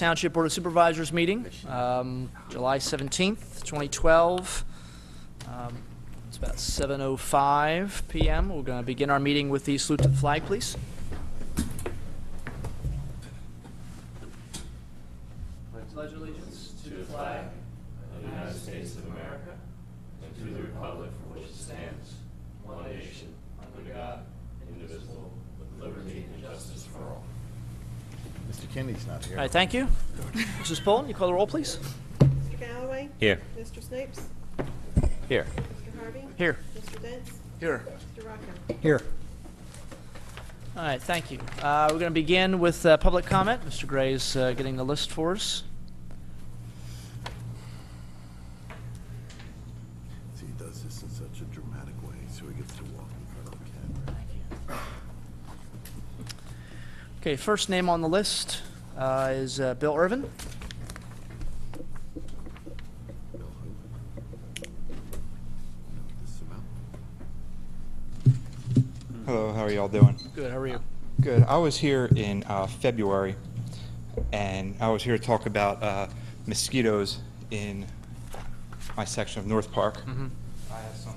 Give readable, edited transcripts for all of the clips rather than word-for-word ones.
Township Board of Supervisors meeting, July 17th, 2012. It's about 7:05 p.m. We're going to begin our meeting with the salute to the flag, please. Pledge allegiance to the flag of the United States of America and to the republic for which it stands, one nation, under God, indivisible, with liberty and justice for all. Mr. Kennedy's not here. All right, thank you. Mrs. Pullen, you call the roll, please. Mr. Galloway? Here. Mr. Snipes? Here. Mr. Harvey? Here. Mr. Dents? Here. Mr. Rocco? Here. All right, thank you. We're going to begin with public comment. Mr. Gray is getting the list for us. See, he does this in such a dramatic way, so he gets to walk in front of the camera. Thank you. Okay, first name on the list is Bill Irvin. Bill who? This amount? Hello, how are y'all doing? Good, how are you? Good. I was here in February, and I was here to talk about mosquitoes in my section of North Park. Mm-hmm. I have some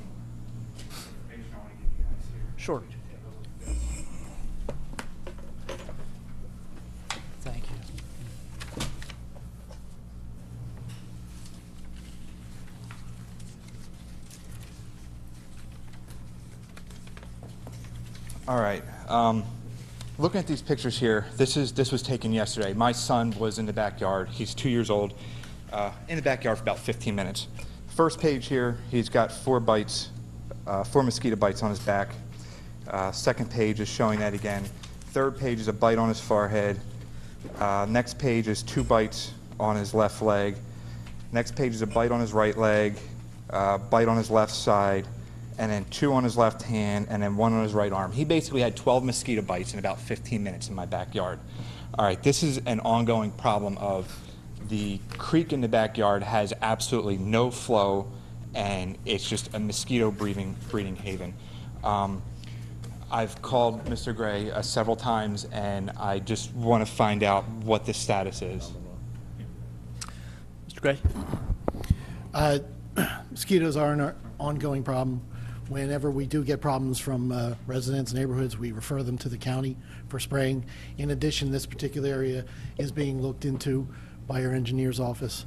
information I want to give you guys here. Sure. Thank you. All right. Looking at these pictures here, this was taken yesterday. My son was in the backyard. He's 2 years old. In the backyard for about 15 minutes. First page here, he's got 4 bites, 4 mosquito bites on his back. Second page is showing that again. Third page is a bite on his forehead. Next page is 2 bites on his left leg. Next page is a bite on his right leg, bite on his left side, and then 2 on his left hand, and then 1 on his right arm. He basically had 12 mosquito bites in about 15 minutes in my backyard. All right, this is an ongoing problem of the creek in the backyard has absolutely no flow, and it's just a mosquito breeding haven. I've called Mr. Gray several times, and I just want to find out what the status is. Mr. Gray? Mosquitoes are an ongoing problem. Whenever we do get problems from residents, neighborhoods, we refer them to the county for spraying. In addition, this particular area is being looked into by our engineer's office.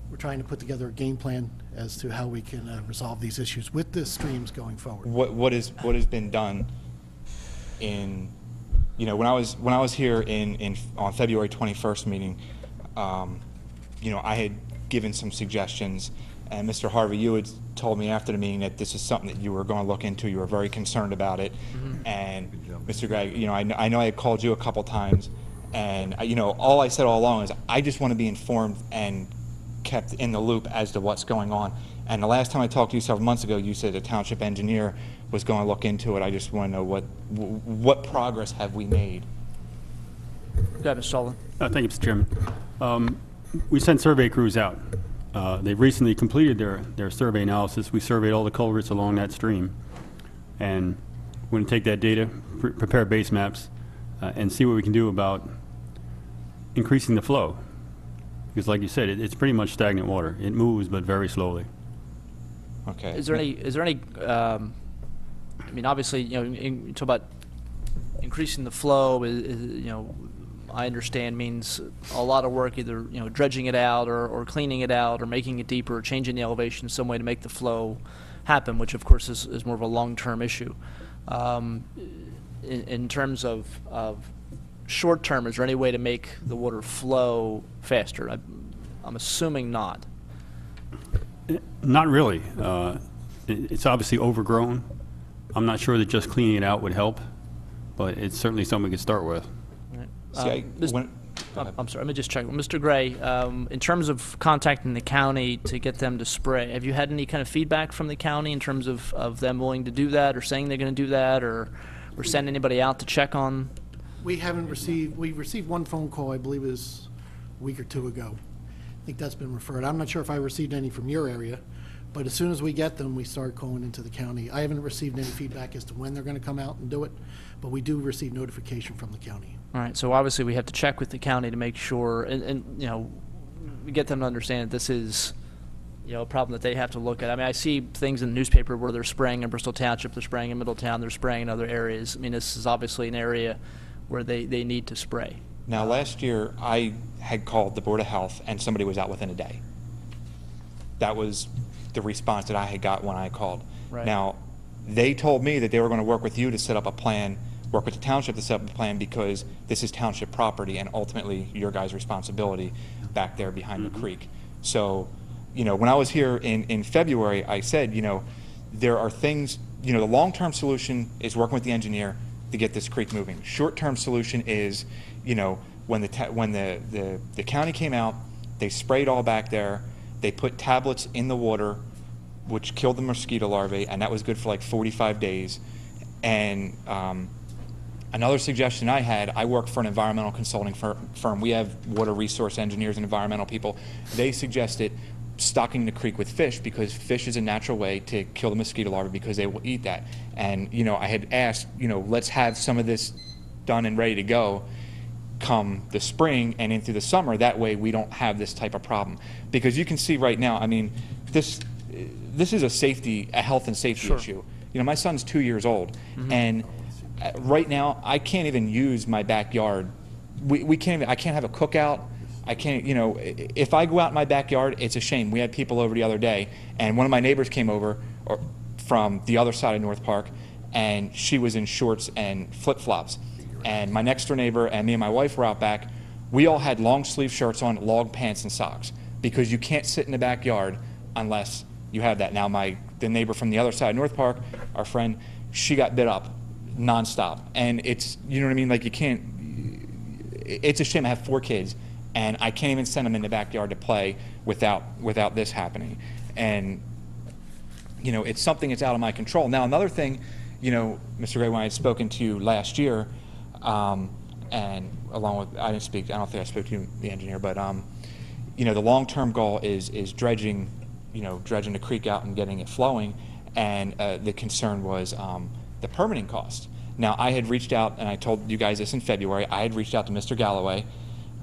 We're trying to put together a game plan as to how we can resolve these issues with the streams going forward. What has been done in, when I was here on February 21st meeting, I had given some suggestions, and Mr. Harvey, you had told me after the meeting that this is something that you were going to look into. You were very concerned about it. Mm-hmm. And Mr. Gray, I know I had called you a couple times, and all I said all along is I just want to be informed and kept in the loop as to what's going on. And the last time I talked to you several months ago, you said the township engineer was going to look into it. I just want to know what progress have we made. Go ahead, Mr. Sullivan. Thank you, Mr. Chairman. We sent survey crews out. They've recently completed their survey analysis. We surveyed all the culverts along that stream. And we're going to take that data, prepare base maps, and see what we can do about increasing the flow. Because like you said, it's pretty much stagnant water. It moves, but very slowly. Okay. Is there any, obviously, you talk about increasing the flow, I understand means a lot of work, either dredging it out or cleaning it out or making it deeper or changing the elevation in some way to make the flow happen, which of course is more of a long-term issue. In terms of short term, is there any way to make the water flow faster? I'm assuming not. Not really. It's obviously overgrown. I'm not sure that just cleaning it out would help, but it's certainly something we could start with. I'm sorry, let me just check. Mr. Gray, in terms of contacting the county to get them to spray, have you had any kind of feedback from the county in terms of them willing to do that or saying they're going to do that or send anybody out to check on? We received one phone call, I believe it was a week or 2 ago. I think that's been referred. I'm not sure if I received any from your area, But as soon as we get them, we start going into the county. I haven't received any feedback as to when they're going to come out and do it, but we do receive notification from the county. All right, so obviously we have to check with the county to make sure, and you know, get them to understand that this is, you know, a problem that they have to look at. I mean, I see things in the newspaper where they're spraying in Bristol Township, they're spraying in Middletown, they're spraying in other areas. I mean, this is obviously an area where they need to spray. Now, last year, I had called the Board of Health, and somebody was out within a day. That was the response that I had got when I called. Right. Now, they told me that they were going to work with you to set up a plan, work with the township to set up a plan, because this is township property and ultimately your guys' responsibility back there behind the creek. So, you know, when I was here in February, I said, you know, there are things, you know, the long-term solution is working with the engineer to get this creek moving. Short-term solution is, you know, when the county came out, they sprayed all back there, they put tablets in the water, which killed the mosquito larvae, and that was good for like 45 days. And another suggestion I had, I work for an environmental consulting firm. We have water resource engineers and environmental people. They suggested stocking the creek with fish, because fish is a natural way to kill the mosquito larvae, because they will eat that. And, you know, I had asked, you know, let's have some of this done and ready to go come the spring and into the summer. That way we don't have this type of problem. Because you can see right now, I mean, this is a health and safety Sure. issue. You know, my son's 2 years old, and right now I can't even use my backyard. I can't have a cookout. I can't, you know, if I go out in my backyard, it's a shame. We had people over the other day, and one of my neighbors came over from the other side of North Park, and she was in shorts and flip-flops. And my next door neighbor and me and my wife were out back. We all had long sleeve shirts on, log pants and socks, because you can't sit in the backyard unless you have that. Now the neighbor from the other side of North Park, our friend, she got bit up nonstop. And it's, you know what I mean, like you can't, it's a shame. I have 4 kids, and I can't even send them in the backyard to play without this happening. And, you know, it's something that's out of my control. Now, another thing, you know, Mr. Gray, when I had spoken to you last year, and along with, I don't think I spoke to you, the engineer, but, you know, the long-term goal is dredging, you know, dredging the creek out and getting it flowing, and the concern was the permitting cost. Now, I had reached out, and I told you guys this in February, I had reached out to Mr. Galloway,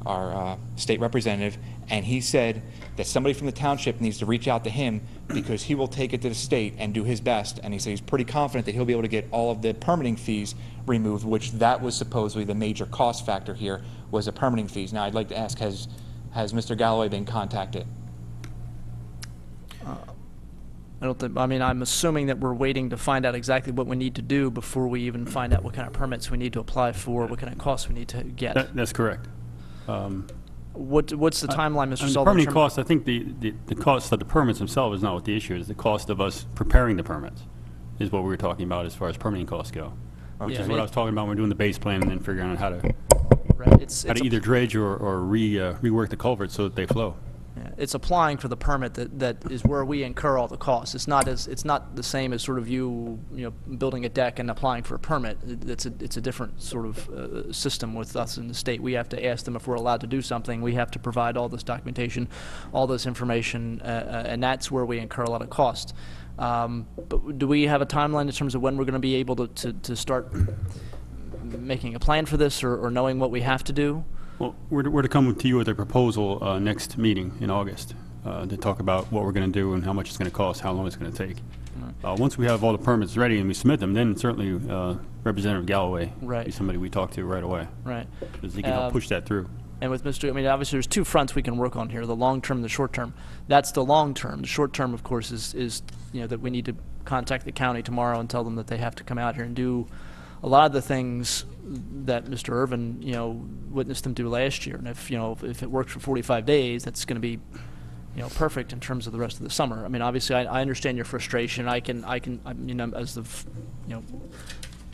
our state representative, and he said that somebody from the township needs to reach out to him, because he will take it to the state and do his best. And he said he's pretty confident that he'll be able to get all of the permitting fees removed, which that was supposedly the major cost factor here, was the permitting fees. Now, I'd like to ask, has Mr. Galloway been contacted? I mean, I'm assuming that we're waiting to find out exactly what we need to do before we even find out what kind of permits we need to apply for, what kind of costs we need to get. That's correct. What's the timeline, Mr. The Sullivan? permitting cost, I think the cost of the permits themselves is not what the issue is. The cost of us preparing the permits is what we were talking about as far as permitting costs go. Which Yeah, is I what mean, I was talking about when we're doing the base plan and then figuring out how to Right. It's either dredge or rework the culverts so that they flow. Yeah, it's applying for the permit that is where we incur all the costs. It's not the same as sort of you know, building a deck and applying for a permit. It's a different sort of system with us in the state. We have to ask them if we're allowed to do something. We have to provide all this documentation, all this information, and that's where we incur a lot of costs. But do we have a timeline in terms of when we're going to be able to start making a plan for this, or knowing what we have to do? Well, we're to come to you with a proposal next meeting in August to talk about what we're going to do and how much it's going to cost, how long it's going to take. Once we have all the permits ready and we submit them, then certainly Representative Galloway Right. is somebody we talk to right away, Right. because he can help push that through. And with Mr. I mean, obviously, there's 2 fronts we can work on here: the long term and the short term. That's the long term. The short term, of course, is you know, that we need to contact the county tomorrow and tell them that they have to come out here and do a lot of the things that Mr. Irvin, you know, witnessed them do last year. And if it works for 45 days, that's going to be, you know, perfect in terms of the rest of the summer. I mean, obviously, I understand your frustration. I mean, as the, you know,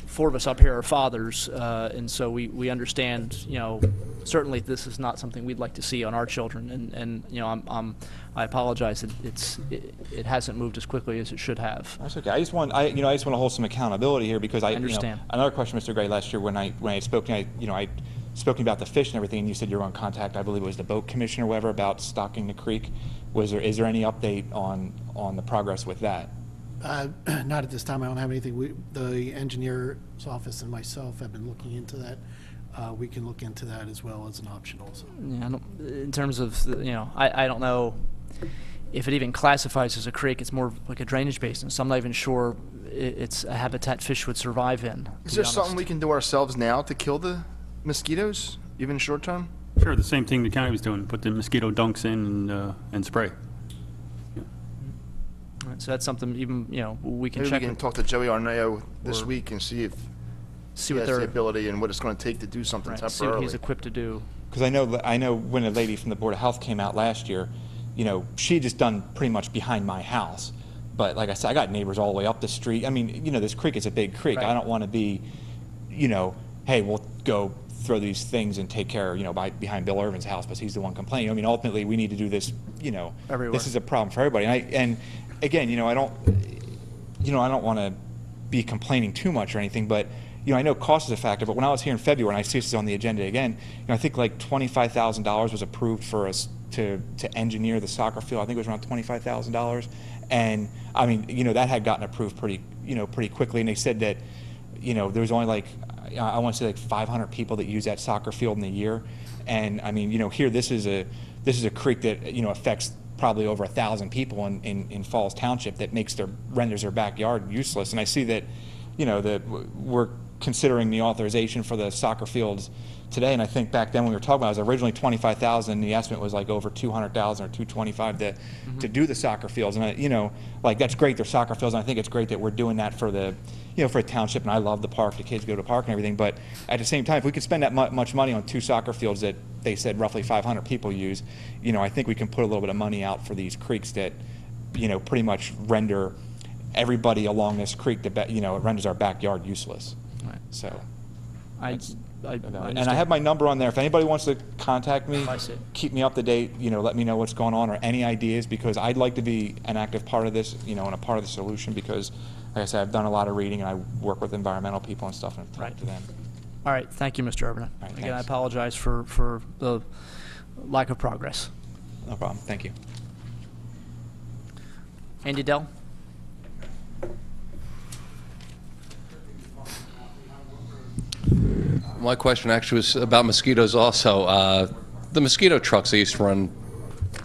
4 of us up here are fathers, and so we understand, you know, certainly this is not something we'd like to see on our children, and you know, I apologize that it hasn't moved as quickly as it should have. That's okay. I just want to hold some accountability here, because I understand. You know, another question, Mr. Gray, last year when I spoke to you, I spoken about the fish and everything, and you said you were on contact, I believe it was the boat commissioner or whatever, about stocking the creek. Is there any update on the progress with that? Not at this time. I don't have anything. The engineer's office and myself have been looking into that. We can look into that as well as an option also. Yeah, in terms of, I don't know if it even classifies as a creek. It's more like a drainage basin, so I'm not even sure it's a habitat fish would survive in. Is there something we can do ourselves now to kill the mosquitoes, even short term? Sure, the same thing the county was doing, put the mosquito dunks in and spray. So that's something even, we can Maybe check. we can talk to Joey Arneo this or week and see if see he what has the they're, ability and what it's going to take to do something right, see what temporarily. he's equipped to do. Because I know when a lady from the Board of Health came out last year, she had just done pretty much behind my house. But like I said, I got neighbors all the way up the street. I mean, this creek is a big creek. Right. I don't want to be, hey, we'll go throw these things and take care, behind Bill Irvin's house, because he's the one complaining. I mean, ultimately, we need to do this, Everywhere. this is a problem for everybody. And again, I don't want to be complaining too much or anything, but I know cost is a factor. But when I was here in February, and I see this is on the agenda again, I think like $25,000 was approved for us to engineer the soccer field. I think it was around $25,000, and I mean, that had gotten approved pretty quickly. And they said that, there was only like, I want to say like 500 people that use that soccer field in a year. And I mean, here this is a creek that affects probably over 1,000 people in Falls Township, that renders their backyard useless. And I see that, that we're considering the authorization for the soccer fields today. And I think back then when we were talking about it, it was originally $25,000. The estimate was like over $200,000 or $225,000 to do the soccer fields. And like that's great. They're soccer fields, and I think it's great that we're doing that for the for a township. And I love the park. The kids go to the park and everything. But at the same time, if we could spend that much money on 2 soccer fields that they said roughly 500 people use, I think we can put a little bit of money out for these creeks that pretty much render everybody along this creek that it renders our backyard useless. Right. So. I And I have my number on there. If anybody wants to contact me, I see. keep me up to date, let me know what's going on or any ideas, because I'd like to be an active part of this, and a part of the solution, because, like I said, I've done a lot of reading and I work with environmental people and stuff and I've talked to them. All right, thank you, Mr. Urban. right, Again, I thanks. apologize for the lack of progress. No problem. Thank you. Andy Dell? My question actually was about mosquitoes also. The mosquito trucks they used to run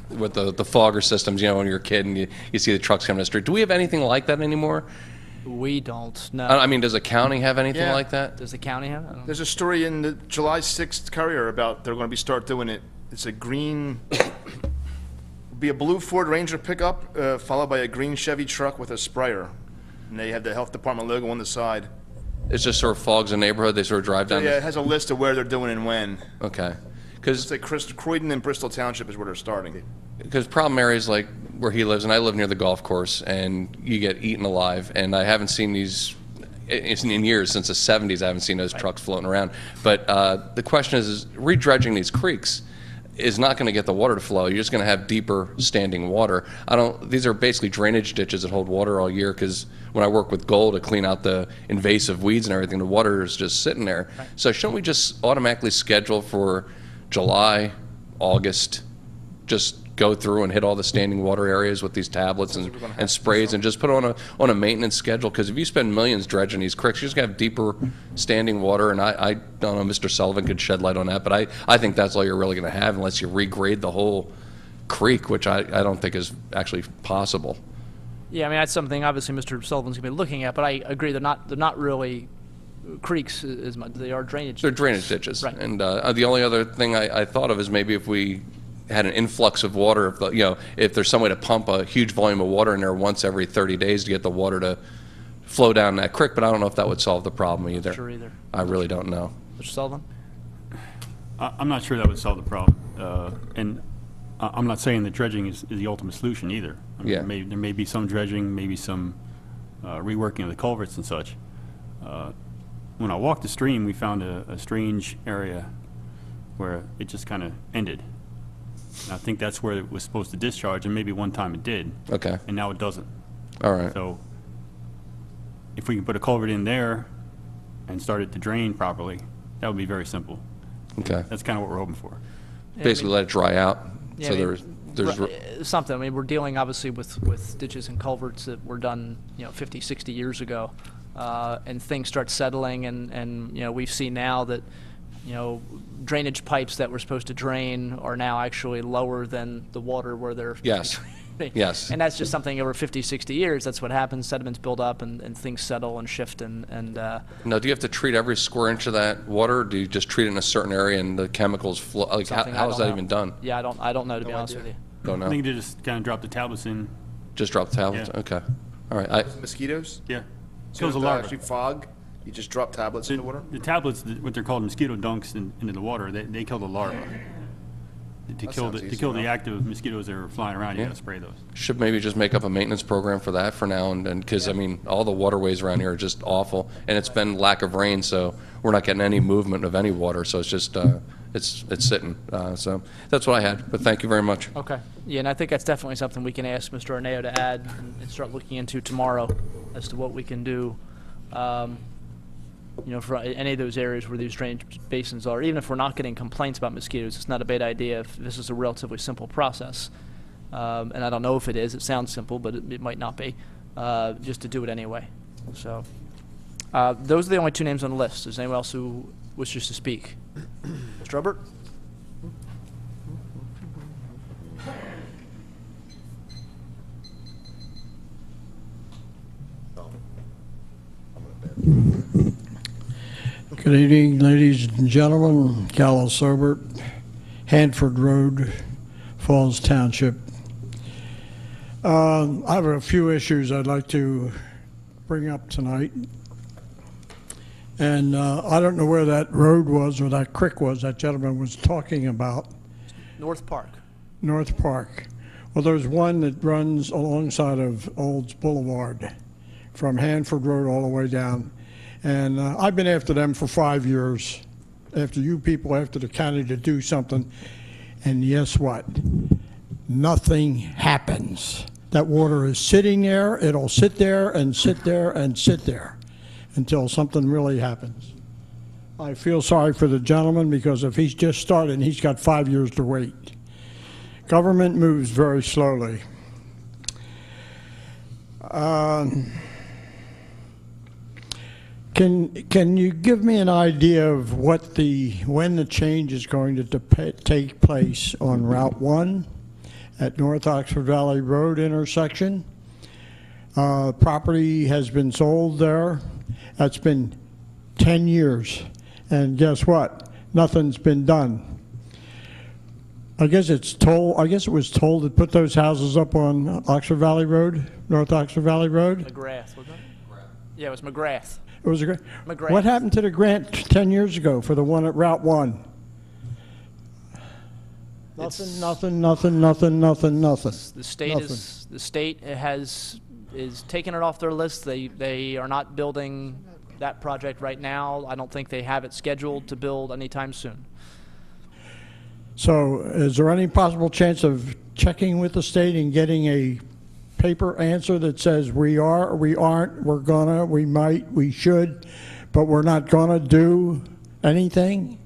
with the fogger systems, when you're a kid and you see the trucks coming down the street. Do we have anything like that anymore? We don't, no. I mean, does the county have anything Yeah. like that? Does the county have it? I don't know. There's a story in the July 6th Courier about they're going to start doing it. It's a green, be a blue Ford Ranger pickup, followed by a green Chevy truck with a sprayer. And they have the health department logo on the side. It's just sort of fogs the neighborhood. They sort of drive So, down. yeah, it has a list of where they're doing and when. Okay. It's like Croydon and Bristol Township is where they're starting. Because problem areas like where he lives, and I live near the golf course, and you get eaten alive. And I haven't seen these in years, since the 70s. I haven't seen those trucks floating around. But the question is redredging these creeks is not going to get the water to flow. You're just going to have deeper standing water. These are basically drainage ditches that hold water all year, because when I work with gold to clean out the invasive weeds and everything, the water is just sitting there. Right. So shouldn't we just automatically schedule for July, August, just go through and hit all the standing water areas with these tablets and sprays, and just put it on a maintenance schedule? Because if you spend millions dredging these creeks, you're just going to have deeper standing water. And I don't know, Mr. Sullivan could shed light on that, but I think that's all you're really going to have unless you regrade the whole creek, which I don't think is actually possible. Yeah, I mean, that's something obviously Mr. Sullivan's going to be looking at, but I agree they're not really creeks as much. They are drainage. They're drainage ditches. Right. And the only other thing I thought of is maybe if we had an influx of water, if there's some way to pump a huge volume of water in there once every 30 days to get the water to flow down that creek, but I don't know if that would solve the problem either. Sure either. I really don't know. Mr. Sullivan? I'm not sure that would solve the problem. And I'm not saying that dredging is the ultimate solution either. I mean, Yeah. there may be some dredging, maybe some reworking of the culverts and such. When I walked the stream, we found a strange area where it just kind of ended. And I think that's where it was supposed to discharge, and maybe one time it did. Okay. And now it doesn't. All right. So if we can put a culvert in there and start it to drain properly, that would be very simple. Okay. That's kind of what we're hoping for. Basically let it dry out. Yeah, So I mean, there's something. I mean, we're dealing obviously with ditches and culverts that were done, 50, 60 years ago, and things start settling, and we've seen now that, drainage pipes that were supposed to drain are now actually lower than the water where they're. Yes. Yes. And that's just something over 50, 60 years. That's what happens. Sediments build up and things settle and shift and. Now, do you have to treat every square inch of that water, or do you just treat it in a certain area and the chemicals flow? Like, something I how is don't that know. even done? Yeah, I don't know, to be honest with you. Don't I know. think they just kind of drop the tablets in. Just drop the tablets? Yeah. Okay. All right. Mosquitoes? Yeah. So Kills the if larvae. actually fog, you just drop tablets in the water? The tablets, what they're called mosquito dunks into the water, they kill the larvae. To kill sounds easy the enough. active mosquitoes that are flying around, you Yeah. gotta spray those. Should maybe just make up a maintenance program for that for now, and because, I mean, all the waterways around here are just awful, and it's been lack of rain, so we're not getting any movement of any water, so it's just, it's sitting. So that's what I had, but thank you very much. Okay. Yeah, and I think that's definitely something we can ask Mr. Arneo to add and start looking into tomorrow as to what we can do, for any of those areas where these drainage basins are. Even if we're not getting complaints about mosquitoes, it's not a bad idea if this is a relatively simple process. And I don't know if it is. It sounds simple, but it might not be, just to do it anyway. So those are the only two names on the list. Is anyone else who wishes to speak? Mr. Robert? Good evening, ladies and gentlemen. Callis Sobert, Hanford Road, Falls Township. I have a few issues I'd like to bring up tonight. And I don't know where that road was or that creek was that gentleman was talking about, North Park. North Park. Well, there's one that runs alongside of Olds Boulevard from Hanford Road all the way down. And I've been after them for 5 years, after you people, after the county to do something. And guess what? Nothing happens. That water is sitting there. It'll sit there and sit there and sit there until something really happens. I feel sorry for the gentleman because if he's just started, he's got 5 years to wait. Government moves very slowly. Can you give me an idea of when the change is going to take place on Route 1 at North Oxford Valley Road intersection? Property has been sold there. That's been 10 years. And guess what? Nothing's been done. I guess it was told to put those houses up on Oxford Valley Road, North Oxford Valley Road. McGrath, wasn't it? Yeah, it was McGrath. It was a grant. McGrath. What happened to the grant 10 years ago for the one at Route 1? Nothing. The state is taking it off their list. They are not building that project right now. I don't think they have it scheduled to build anytime soon. So is there any possible chance of checking with the state and getting a paper answer that says we are, we aren't, we're gonna, we might, we should, but we're not gonna do anything?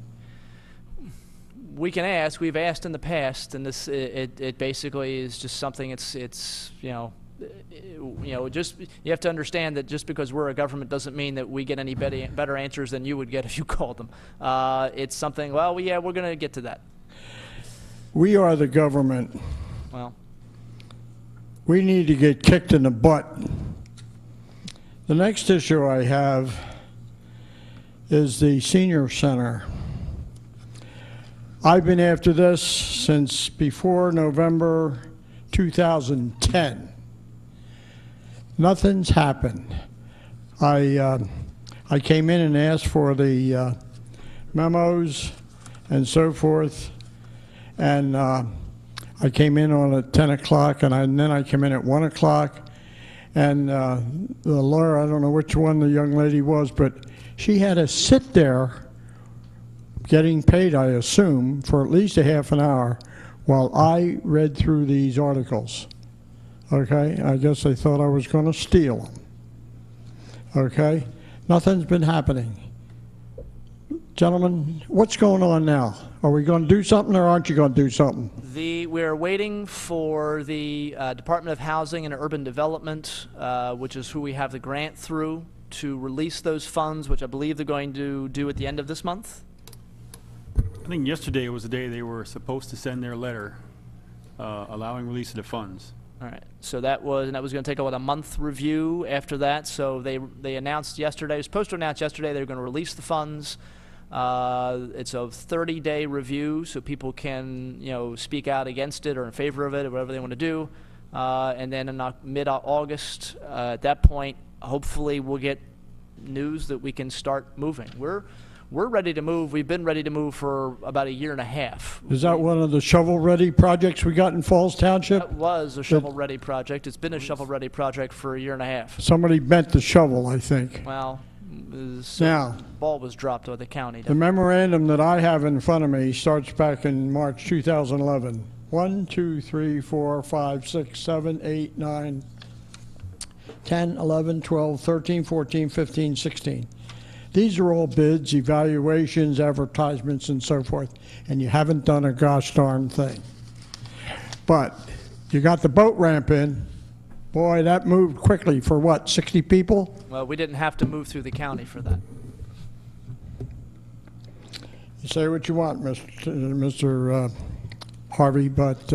We can ask. We've asked in the past, and it basically is just something. It's just you have to understand that just because we're a government doesn't mean that we get any better answers than you would get if you called them. It's something. Well, yeah, we're going to get to that. We are the government. Well, we need to get kicked in the butt. The next issue I have is the senior center. I've been after this since before November 2010. Nothing's happened. I came in and asked for the memos and so forth, and I came in on at 10 o'clock, and then I came in at 1 o'clock, and the lawyer, I don't know which one the young lady was, but she had to sit there getting paid, I assume, for at least a half an hour while I read through these articles. Okay, I guess they thought I was going to steal them. Okay, nothing's been happening. Gentlemen, what's going on now? Are we going to do something or aren't you going to do something? We're waiting for the Department of Housing and Urban Development, which is who we have the grant through, to release those funds, which I believe they're going to do at the end of this month. I think yesterday was the day they were supposed to send their letter allowing release of the funds. All right, so that was going to take about a month review after that. So they announced yesterday, it was supposed to announce yesterday they were going to release the funds. It's a 30-day review, so people can, speak out against it or in favor of it or whatever they want to do. And then in mid-August, at that point, hopefully we'll get news that we can start moving. We're ready to move. We've been ready to move for about a year and a half. Is that one of the shovel-ready projects we got in Falls Township? That was a shovel-ready project. It's been a shovel-ready project for a year and a half. Somebody bent the shovel, I think. Well, Now, ball was dropped by the county. the memorandum that I have in front of me starts back in March 2011. 1, 2, 3, 4, 5, 6, 7, 8, 9, 10, 11, 12, 13, 14, 15, 16. These are all bids, evaluations, advertisements, and so forth, and you haven't done a gosh darn thing. But you got the boat ramp in. Boy, that moved quickly for what, 60 people? Well, we didn't have to move through the county for that. You say what you want, Mr. Harvey, but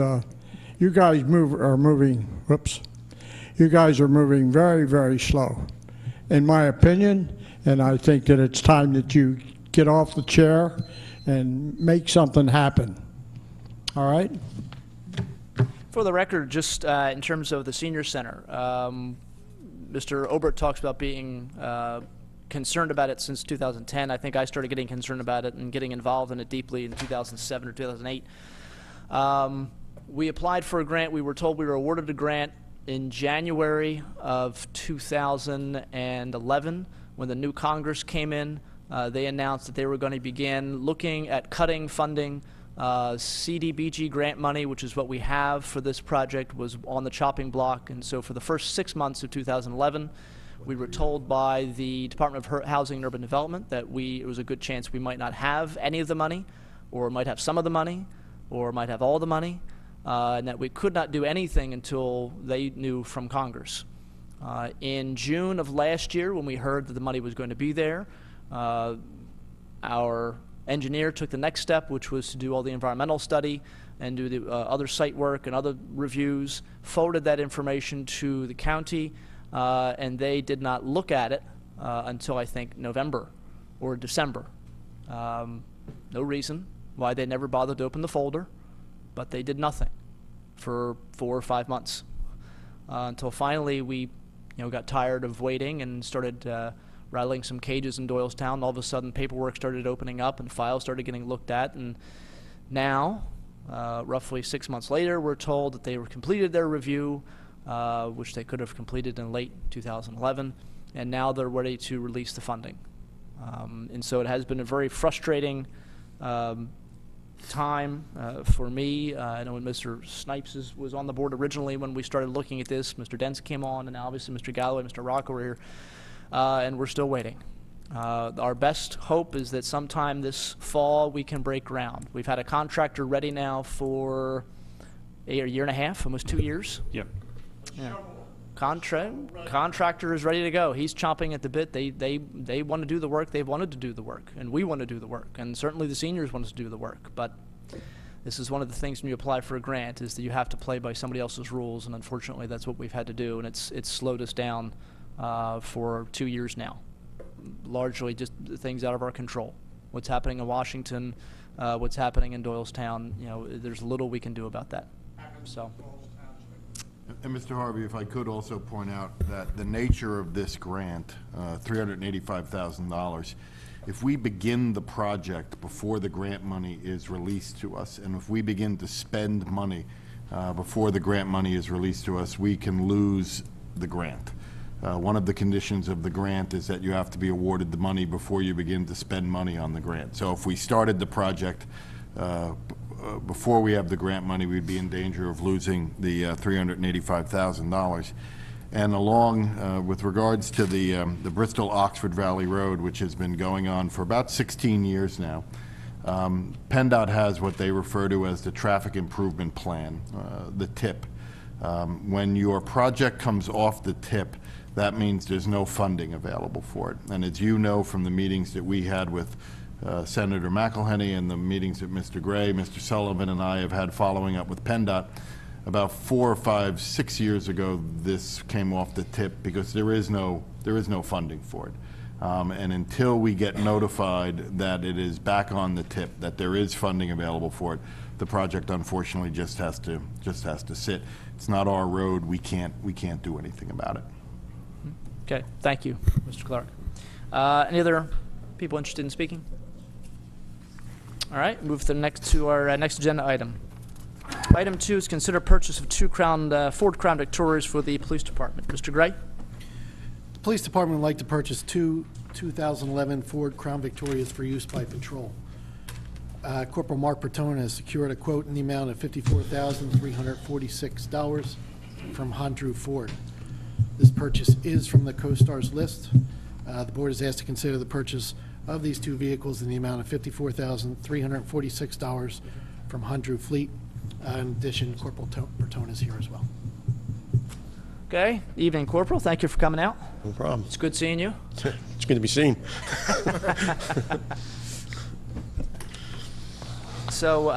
you guys are moving very, very slow, in my opinion, and I think that it's time that you get off the chair and make something happen. All right? For the record, just in terms of the senior center, Mr. Obert talks about being concerned about it since 2010. I think I started getting concerned about it and getting involved in it deeply in 2007 or 2008. We applied for a grant. We were told we were awarded a grant in January of 2011 when the new Congress came in. They announced that they were going to begin looking at cutting funding. CDBG grant money, which is what we have for this project, was on the chopping block. And so for the first 6 months of 2011, we were told by the Department of Housing and Urban Development that it was a good chance we might not have any of the money, or might have some of the money, or might have all the money, and that we could not do anything until they knew from Congress. In June of last year, when we heard that the money was going to be there, our engineer took the next step, which was to do all the environmental study and do the other site work and other reviews, forwarded that information to the county, and they did not look at it until I think November or December. No reason why they never bothered to open the folder, but they did nothing for 4 or 5 months until finally we got tired of waiting and started rattling some cages in Doylestown. All of a sudden paperwork started opening up and files started getting looked at, and now roughly 6 months later we're told that they completed their review, which they could have completed in late 2011, and now they're ready to release the funding. And so it has been a very frustrating time for me. I know when Mr. Snipes was on the board originally when we started looking at this, Mr. Dents came on, and now obviously Mr. Galloway, Mr. Rocco are here, and we're still waiting. Our best hope is that sometime this fall we can break ground. We've had a contractor ready now for a year and a half, almost 2 years. Yep. Yeah. Contractor is ready to go. He's chomping at the bit. They want to do the work. They've wanted to do the work, and we want to do the work, and certainly the seniors want us to do the work. But this is one of the things when you apply for a grant is that you have to play by somebody else's rules, and unfortunately that's what we've had to do, and it's slowed us down for 2 years now. Largely just things out of our control. What's happening in Washington, what's happening in Doylestown, there's little we can do about that. So. And Mr. Harvey, if I could also point out that the nature of this grant, $385,000, if we begin the project before the grant money is released to us, and if we begin to spend money before the grant money is released to us, we can lose the grant. One of the conditions of the grant is that you have to be awarded the money before you begin to spend money on the grant. So if we started the project before we have the grant money, we'd be in danger of losing the $385,000. And along, with regards to the Bristol-Oxford Valley Road, which has been going on for about 16 years now, PennDOT has what they refer to as the Traffic Improvement Plan, the TIP. When your project comes off the TIP, that means there's no funding available for it. And as you know from the meetings that we had with Senator McElhenney and the meetings that Mr. Gray, Mr. Sullivan, and I have had following up with PennDOT, about 4, 5, 6 years ago, this came off the TIP because there is no funding for it. And until we get notified that it is back on the TIP, that there is funding available for it, the project unfortunately just has to sit. It's not our road. We can't do anything about it. Okay, thank you, Mr. Clark. Any other people interested in speaking? All right, move to our next agenda item. Item 2 is consider purchase of 2 Ford Crown Victorias for the police department. Mr. Gray? The police department would like to purchase 2 2011 Ford Crown Victorias for use by patrol. Corporal Mark Bertone has secured a quote in the amount of $54,346 from Hondrew Ford. This purchase is from the co-stars list. The board is asked to consider the purchase of these 2 vehicles in the amount of $54,346 from Hondrew Fleet. In addition, Corporal Bertone is here as well. Okay, evening, Corporal. Thank you for coming out. No problem. It's good seeing you. It's good to be seen. So,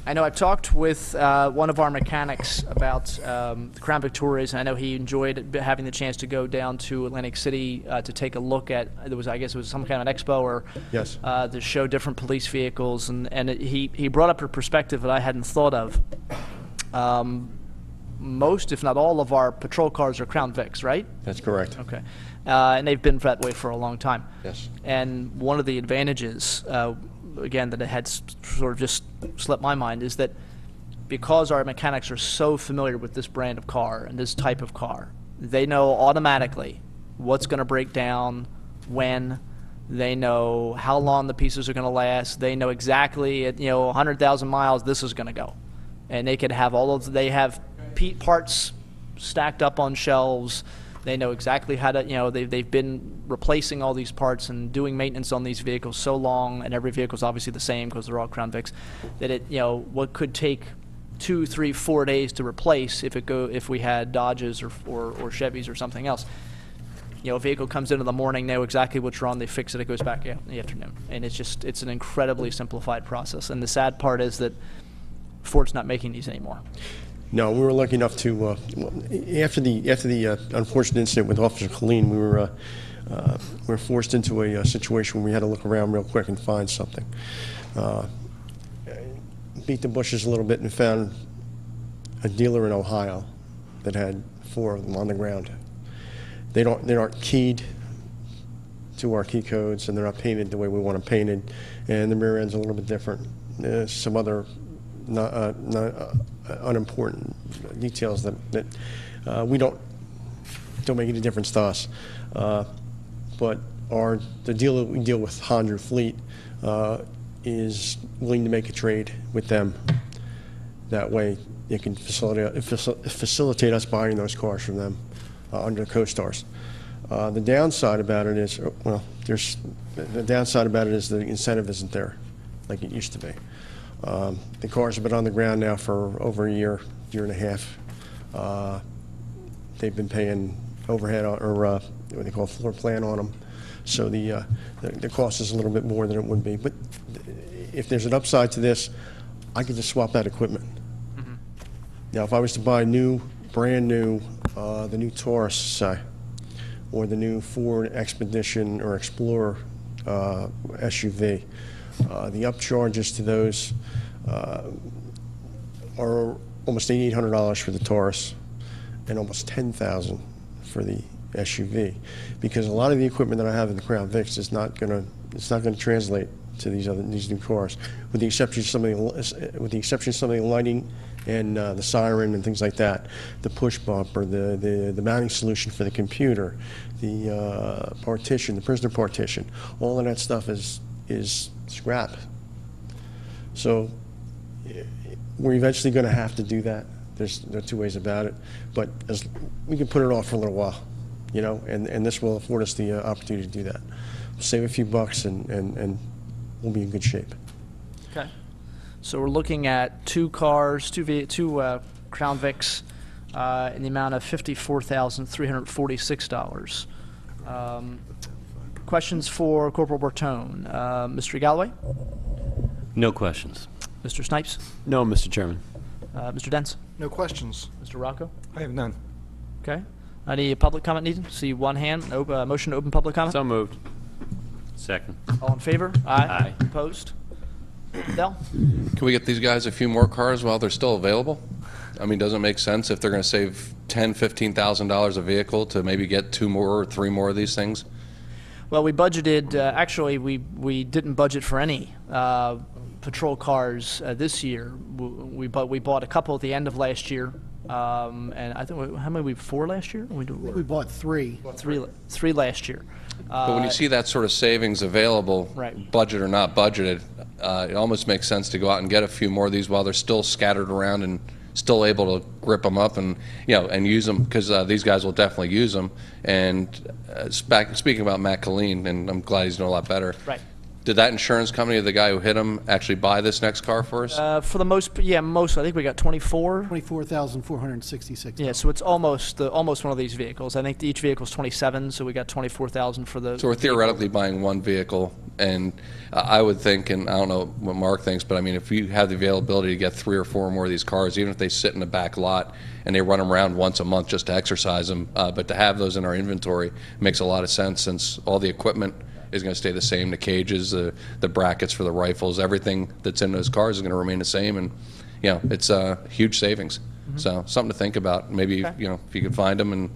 I know I've talked with one of our mechanics about the Crown Victorias, and I know he enjoyed having the chance to go down to Atlantic City to take a look at, I guess it was some kind of an expo or Yes. to show different police vehicles, and he brought up a perspective that I hadn't thought of. Most, if not all, of our patrol cars are Crown Vics, right? That's correct. Okay. And they've been that way for a long time. Yes. And one of the advantages, again, that it had sort of just slipped my mind, is that because our mechanics are so familiar with this brand of car and this type of car, they know automatically what's going to break down, when. They know how long the pieces are going to last. They know exactly at 100,000 miles this is going to go, and they could have they have parts stacked up on shelves. They know exactly how to, they've been replacing all these parts and doing maintenance on these vehicles so long, and every vehicle is obviously the same because they're all Crown Vics, that what could take 2, 3, 4 days to replace if we had Dodges or Chevys or something else. A vehicle comes in the morning, they know exactly what's wrong, they fix it, it goes back out in the afternoon. And it's an incredibly simplified process. And the sad part is that Ford's not making these anymore. No, we were lucky enough to, after the unfortunate incident with Officer Colleen, we were forced into a situation where we had to look around real quick and find something. Beat the bushes a little bit and found a dealer in Ohio that had 4 of them on the ground. They aren't keyed to our key codes, and they're not painted the way we want them painted, and the rear end's a little bit different. There's some other unimportant details that we don't make any difference to us. But the dealer we deal with, Hondrew Fleet, is willing to make a trade with them. That way, it can facilitate us buying those cars from them under co-stars. The downside about it is, the downside about it is the incentive isn't there like it used to be. The cars have been on the ground now for over a year and a half. They've been paying overhead or what they call floor plan on them, so the cost is a little bit more than it would be. But if there's an upside to this, I could just swap that equipment. Mm-hmm. Now, if I was to buy brand new, the new Taurus, say, or the new Ford Expedition or Explorer SUV, the upcharges to those are almost $8,800 for the Taurus and almost $10,000 for the SUV, because a lot of the equipment that I have in the Crown Vics is not going to translate to these new cars, with the exception of some of the lighting and the siren and things like that, the push bumper, the mounting solution for the computer, the partition, the prisoner partition, all of that stuff is scrap. So we're eventually going to have to do that. There's no two ways about it. But as we can put it off for a little while, you know, and this will afford us the opportunity to do that. Save a few bucks and we'll be in good shape. Okay. So we're looking at two cars, two Crown Vics, in the amount of $54,346. Questions for Corporal Bertone? Mr. Galloway? No questions. Mr. Snipes? No, Mr. Chairman. Mr. Dents? No questions. Mr. Rocco? I have none. Okay. Any public comment needed? See one hand. Motion to open public comment? So moved. Second. All in favor? Aye. Opposed? Dell? Can we get these guys a few more cars while they're still available? I mean, doesn't it make sense if they're going to save $10,000, $15,000 a vehicle to maybe get 2 more or 3 more of these things? Well, we budgeted, actually, we didn't budget for any patrol cars this year. We bought a couple at the end of last year. And I think, how many we 4 last year? We bought 3. Three last year. But when you see that sort of savings available, Right. budget or not budgeted, it almost makes sense to go out and get a few more of these while they're still scattered around and still able to grip them up and, you know, and use them, because these guys will definitely use them. And speaking about Matt Colleen, and I'm glad he's doing a lot better. Right. Did that insurance company, the guy who hit him, actually buy this next car for us? For the most, I think we got 24. $24,466. Yeah, so it's almost one of these vehicles. I think each vehicle is 27, so we got 24,000 for the. So we're theoretically buying one vehicle, and I would think, and I don't know what Mark thinks, but I mean, if you have the availability to get 3 or 4 more of these cars, even if they sit in the back lot and they run them around once a month just to exercise them, but to have those in our inventory makes a lot of sense, since all the equipment is going to stay the same. The cages, the brackets for the rifles, everything that's in those cars is going to remain the same, and you know, it's huge savings. So something to think about. Maybe you know, if you could find them and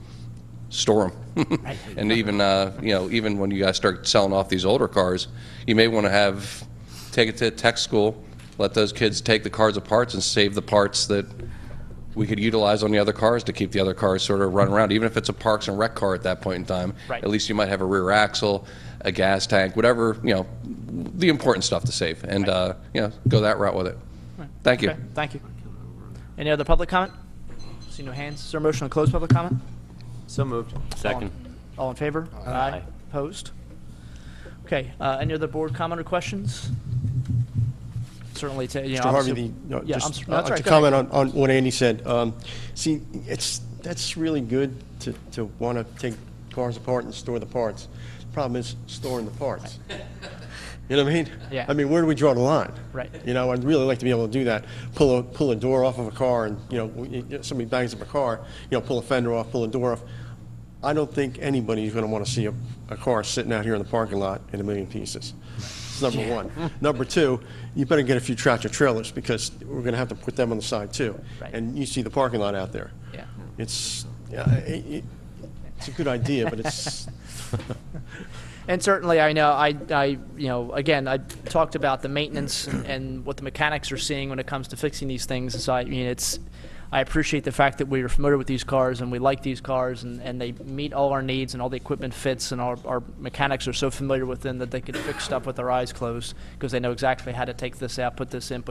store them, and even you know, even when you guys start selling off these older cars, you may want to take it to tech school, let those kids take the cars apart and save the parts that we could utilize on the other cars to keep the other cars sort of run around. Even if it's a Parks and Rec car at that point in time, at least you might have a rear axle, a gas tank, whatever, you know, the important stuff to save, and you know, go that route with it. Thank you. Okay, thank you. Any other public comment? See no hands. Is there a motion to close public comment? So moved. Second. All in favor? Aye. Opposed? Okay, any other board comment or questions? Certainly, you know, Mr. Harvey, obviously- no, yeah, just no, that's right, to go ahead. comment on what Andy said, see, that's really good to want to take cars apart and store the parts. The problem is storing the parts. You know what I mean? Yeah. I mean, where do we draw the line? Right. You know, I'd really like to be able to do that. Pull a door off of a car, and you know, somebody bangs up a car, you know, pull a fender off, pull a door off. I don't think anybody's going to want to see a car sitting out here in the parking lot in a million pieces. That's number one. Number two, you better get a few tractor trailers, because we're going to have to put them on the side too. Right. And you see the parking lot out there. Yeah. It's a good idea, but it's. And certainly, I know, you know, again, I talked about the maintenance and what the mechanics are seeing when it comes to fixing these things. And so, I mean, I appreciate the fact that we are familiar with these cars and we like these cars, and they meet all our needs and all the equipment fits, and our mechanics are so familiar with them that they can fix stuff with their eyes closed, because they know exactly how to take this out, put this in,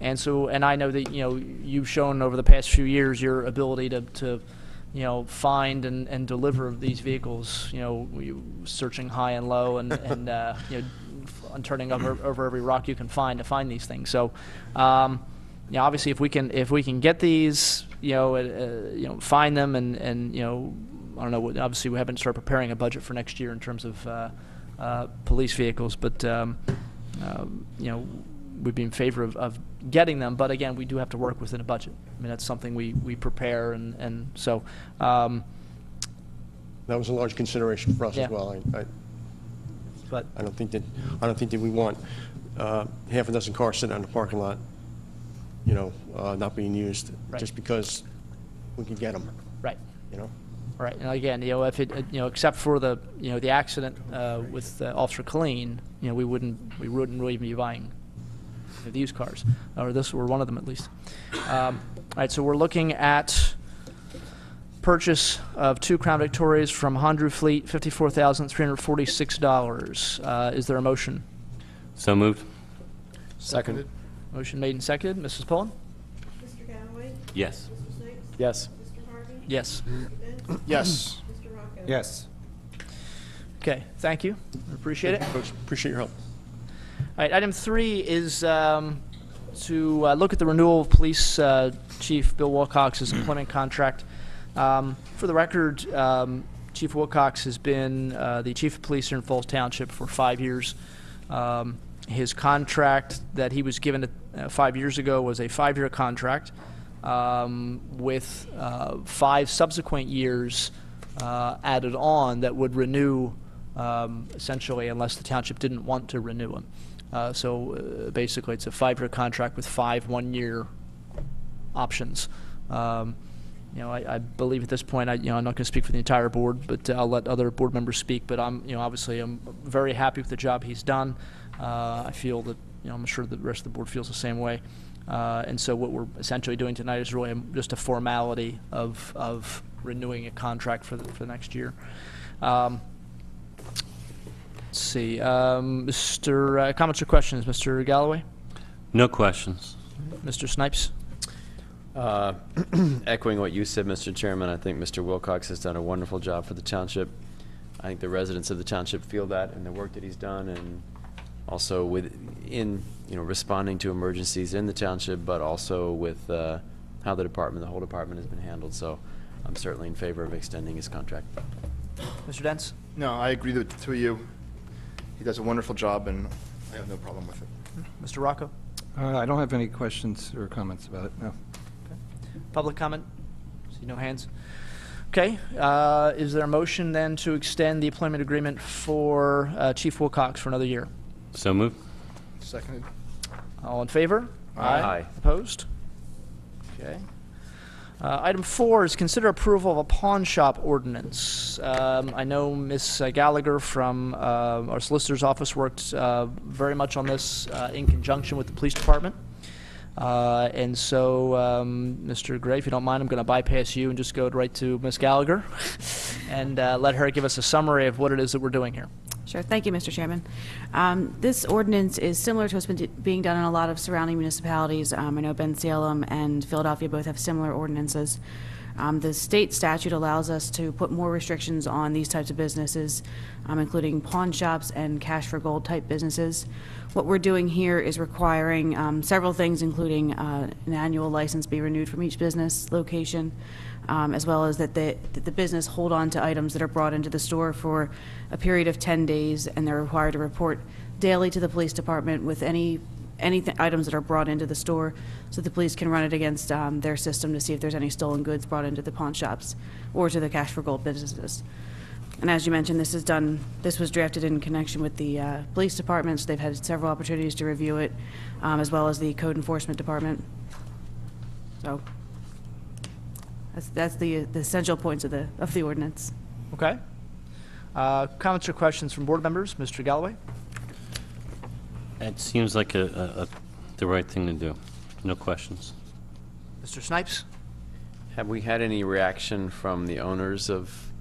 and so, and I know that, you know, you've shown over the past few years your ability to you know, find and deliver these vehicles, you know, searching high and low and you know, and turning over every rock you can find to find these things. So, you know, obviously, if we can get these, you know, find them and you know, I don't know. Obviously, we haven't started preparing a budget for next year in terms of police vehicles, but you know, we'd be in favor of getting them. But again, we do have to work within a budget. I mean, that's something we prepare, and so. That was a large consideration for us Yeah. as well. But I don't think that we want half a dozen cars sitting out in the parking lot, you know, not being used, Right. just because we can get them. right. You know. Right, and again, you know, if it, you know, except for the, you know, the accident with Officer Colleen, you know, we wouldn't really even be buying these cars, or one of them at least. All right, so we're looking at purchase of 2 Crown Victorias from Hondru Fleet, $54,346. Is there a motion? So moved. Seconded. Motion made and seconded. Mrs. Pullen? Yes. Mr. Snipes? Yes. Mr. Harvey? Yes. Mr. Dents? Yes. Mr. Rocco? Yes. Okay, thank you. I appreciate it. Coach, appreciate your help. All right, item 3 is to look at the renewal of Police Chief Bill Wilcox's employment contract. For the record, Chief Wilcox has been the Chief of Police here in Falls Township for 5 years. His contract that he was given 5 years ago was a 5-year contract with 5 subsequent years added on that would renew essentially unless the township didn't want to renew him. So basically it's a 5-year contract with 5 1-year options. You know, I believe at this point, I'm not going to speak for the entire board, but I'll let other board members speak. But obviously, I'm very happy with the job he's done. I feel that, I'm sure the rest of the board feels the same way. And so what we're essentially doing tonight is really just a formality of renewing a contract for the next year. Let's see, comments or questions, Mr. Galloway, No questions. Mr. Snipes. Echoing what you said, Mr. Chairman, I think Mr. Wilcox has done a wonderful job for the township. I think the residents of the township feel that in the work that he's done, and also responding to emergencies in the township, but also with how the whole department has been handled. So I'm certainly in favor of extending his contract. Mr. Dents. No, I agree with the two of you. He does a wonderful job, and I have no problem with it. Mr. Rocco. I don't have any questions or comments about it, no. Public comment? See no hands. Okay. Is there a motion then to extend the employment agreement for Chief Wilcox for another year? So moved. Seconded. All in favor? Aye. Opposed? Okay. Item 4 is consider approval of a pawn shop ordinance. I know Ms. Gallagher from our solicitor's office worked very much on this in conjunction with the police department. And so, Mr. Gray, if you don't mind, I'm going to bypass you and just go right to Ms. Gallagher and let her give us a summary of what it is that we're doing here. Sure. Thank you, Mr. Chairman. This ordinance is similar to what's been being done in a lot of surrounding municipalities. I know Ben Salem and Philadelphia both have similar ordinances. The state statute allows us to put more restrictions on these types of businesses, including pawn shops and cash for gold type businesses. What we're doing here is requiring several things, including an annual license be renewed from each business location, as well as that the business hold on to items that are brought into the store for a period of 10 days, and they're required to report daily to the police department with any items that are brought into the store, so the police can run it against their system to see if there's any stolen goods brought into the pawn shops or to the cash for gold businesses. And as you mentioned, this was drafted in connection with the police department, so they've had several opportunities to review it, as well as the code enforcement department. So that's the essential points of the ordinance. Okay. Comments or questions from board members? Mr. Galloway? It seems like the right thing to do. No questions. Mr. Snipes? Have we had any reaction from the owners of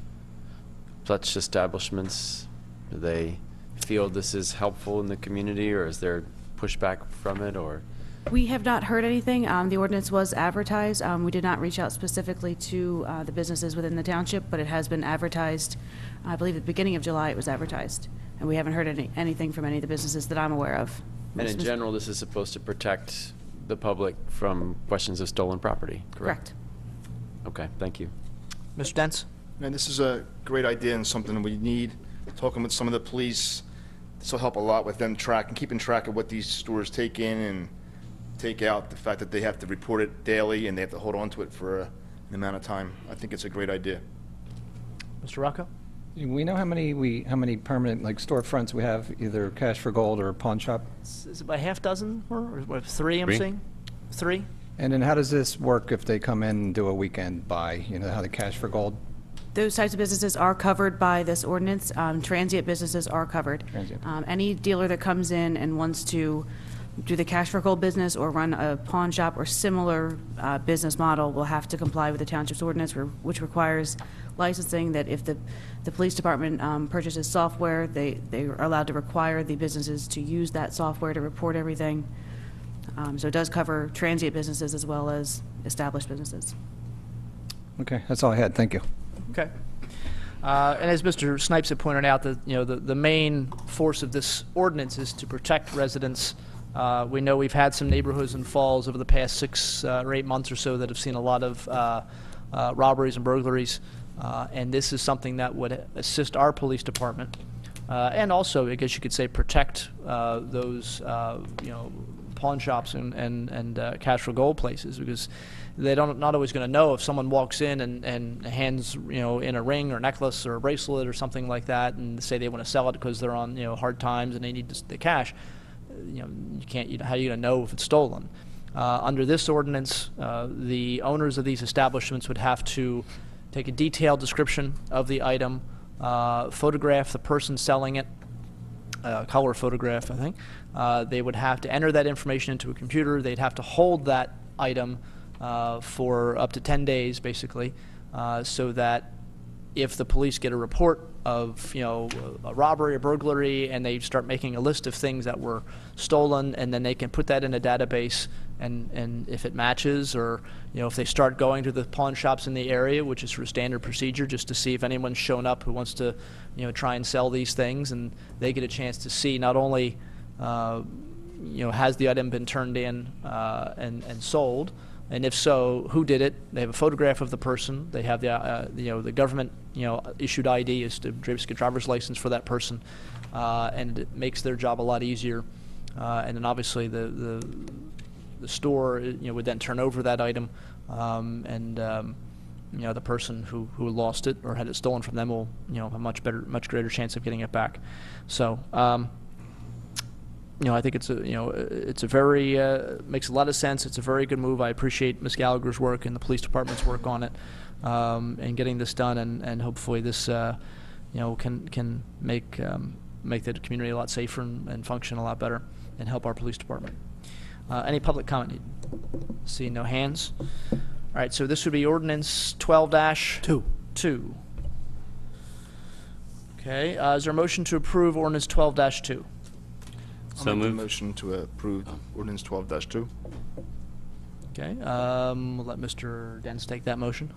such establishments? Do they feel this is helpful in the community, or is there pushback from it, or? We have not heard anything. The ordinance was advertised. We did not reach out specifically to the businesses within the township, but it has been advertised. I believe at the beginning of July it was advertised, and we haven't heard anything from any of the businesses that I'm aware of. And in general, this is supposed to protect the public from questions of stolen property, correct? Correct. Okay, thank you. Mr. Dents? Man, this is a great idea and something we need. Talking with some of the police, this will help a lot with them keeping track of what these stores take in and take out, the fact that they have to report it daily and they have to hold on to it for an amount of time. I think it's a great idea. Mr. Rocco? We know how many permanent, like, storefronts we have, either cash for gold or pawn shop? Is it by half dozen or what, 3 I'm seeing? 3? And then how does this work if they come in and do a weekend buy, how the cash for gold? Those types of businesses are covered by this ordinance. Transient businesses are covered. Transient. Any dealer that comes in and wants to do the cash for gold business or run a pawn shop or similar business model will have to comply with the township's ordinance, which requires licensing, that if the police department purchases software, they are allowed to require the businesses to use that software to report everything. So it does cover transient businesses as well as established businesses. Okay, that's all I had. Thank you. Okay. And as Mr. Snipes had pointed out, the main force of this ordinance is to protect residents. We know we've had some neighborhoods in Falls over the past 6 or 8 months or so that have seen a lot of robberies and burglaries, and this is something that would assist our police department, and also, I guess you could say, protect those pawn shops and cash for gold places, because they're not always going to know if someone walks in and hands in a ring or necklace or a bracelet or something like that, and say they want to sell it because they're on hard times and they need the cash. You can't. How are you going to know if it's stolen? Under this ordinance, the owners of these establishments would have to take a detailed description of the item, photograph the person selling it, color photograph, I think. They would have to enter that information into a computer. They'd have to hold that item for up to 10 days, basically, so that if the police get a report of a robbery or burglary, and they start making a list of things that were stolen, and then they can put that in a database, and if it matches, or if they start going to the pawn shops in the area, which is for standard procedure, just to see if anyone's shown up who wants to try and sell these things, and they get a chance to see not only has the item been turned in and sold, and if so, who did it? They have a photograph of the person. They have the government issued ID, is the driver's license for that person, and it makes their job a lot easier. And then obviously the store would then turn over that item, and the person who lost it or had it stolen from them will have a much greater chance of getting it back. So. I think it's a very makes a lot of sense. It's a very good move. I appreciate Ms. Gallagher's work and the police department's work on it, and getting this done, and hopefully this can make the community a lot safer and function a lot better and help our police department. Any public comment? See no hands. All right, so this would be ordinance 12-2. Okay, is there a motion to approve ordinance 12-2? I'll make the motion to approve ordinance 12-2. Okay, we'll let Mr. Dents take that motion.